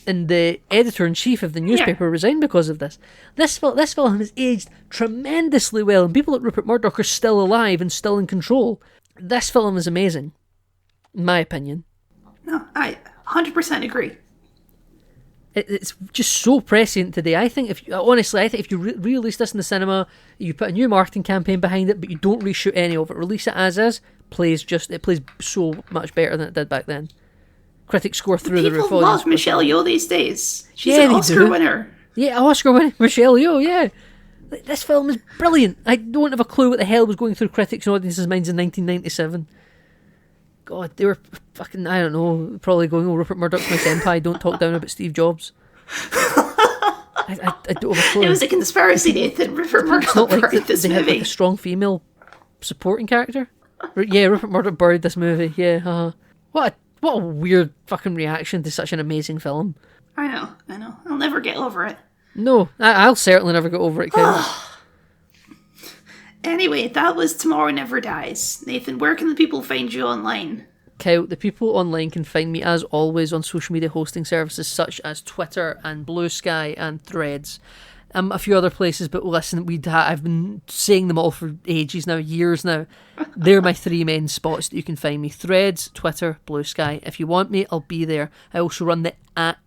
And the editor-in-chief of the newspaper resigned because of this. This film has aged tremendously well, and people like Rupert Murdoch are still alive and still in control. This film is amazing, in my opinion. No, I 100% agree. It's just so prescient today. I think if you re-release this in the cinema, you put a new marketing campaign behind it, but you don't reshoot any of it, release it as is, it plays so much better than it did back then. Critics score through the roof. People love Michelle Yeoh these days. She's Yeah, an they Oscar do. winner. Yeah, Oscar winning Michelle Yeoh, yeah. This film is brilliant. I don't have a clue what the hell was going through critics and audiences' minds in 1997. God, they were fucking, I don't know, probably going, oh, Rupert Murdoch's my senpai, don't talk down about Steve Jobs. I don't have a clue. It was a conspiracy, Nathan. Rupert It's not Murdoch like buried this they had like movie. a strong female supporting character. Yeah, Rupert Murdoch buried this movie. Yeah, what a weird fucking reaction to such an amazing film. I know. I'll never get over it. No, I'll certainly never get over it, Kyle. Anyway, that was Tomorrow Never Dies. Nathan, where can the people find you online? Kyle, the people online can find me as always on social media hosting services such as Twitter and Blue Sky and Threads. A few other places, but listen, I've been saying them all for ages now, years now. They're my three main spots that you can find me. Threads, Twitter, Blue Sky. If you want me, I'll be there. I also run the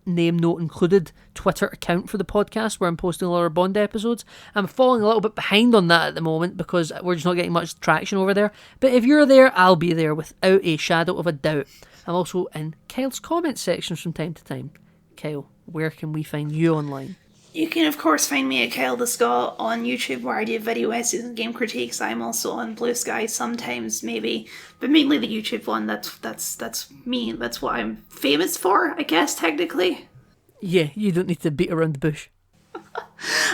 @NameNoteIncluded Twitter account for the podcast where I'm posting a lot of Bond episodes. I'm falling a little bit behind on that at the moment because we're just not getting much traction over there. But if you're there, I'll be there without a shadow of a doubt. I'm also in Kyle's comment sections from time to time. Kyle, where can we find you online? You can, of course, find me at Kyle the Scott on YouTube, where I do video essays and game critiques. I'm also on Blue Sky sometimes, maybe, but mainly the YouTube one. That's me. That's what I'm famous for, I guess, technically. Yeah, you don't need to beat around the bush.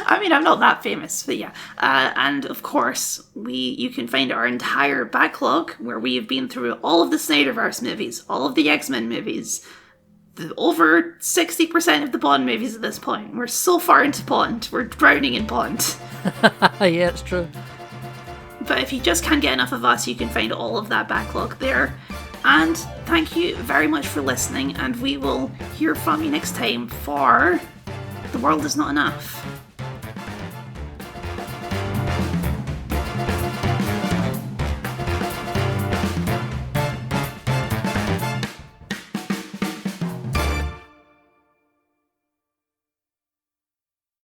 I mean, I'm not that famous, but yeah. And of course, you can find our entire backlog, where we have been through all of the Snyderverse movies, all of the X-Men movies, over 60% of the Bond movies at this point. We're so far into Bond. We're drowning in Bond. Yeah, it's true. But if you just can't get enough of us, you can find all of that backlog there. And thank you very much for listening, and we will hear from you next time for The World Is Not Enough.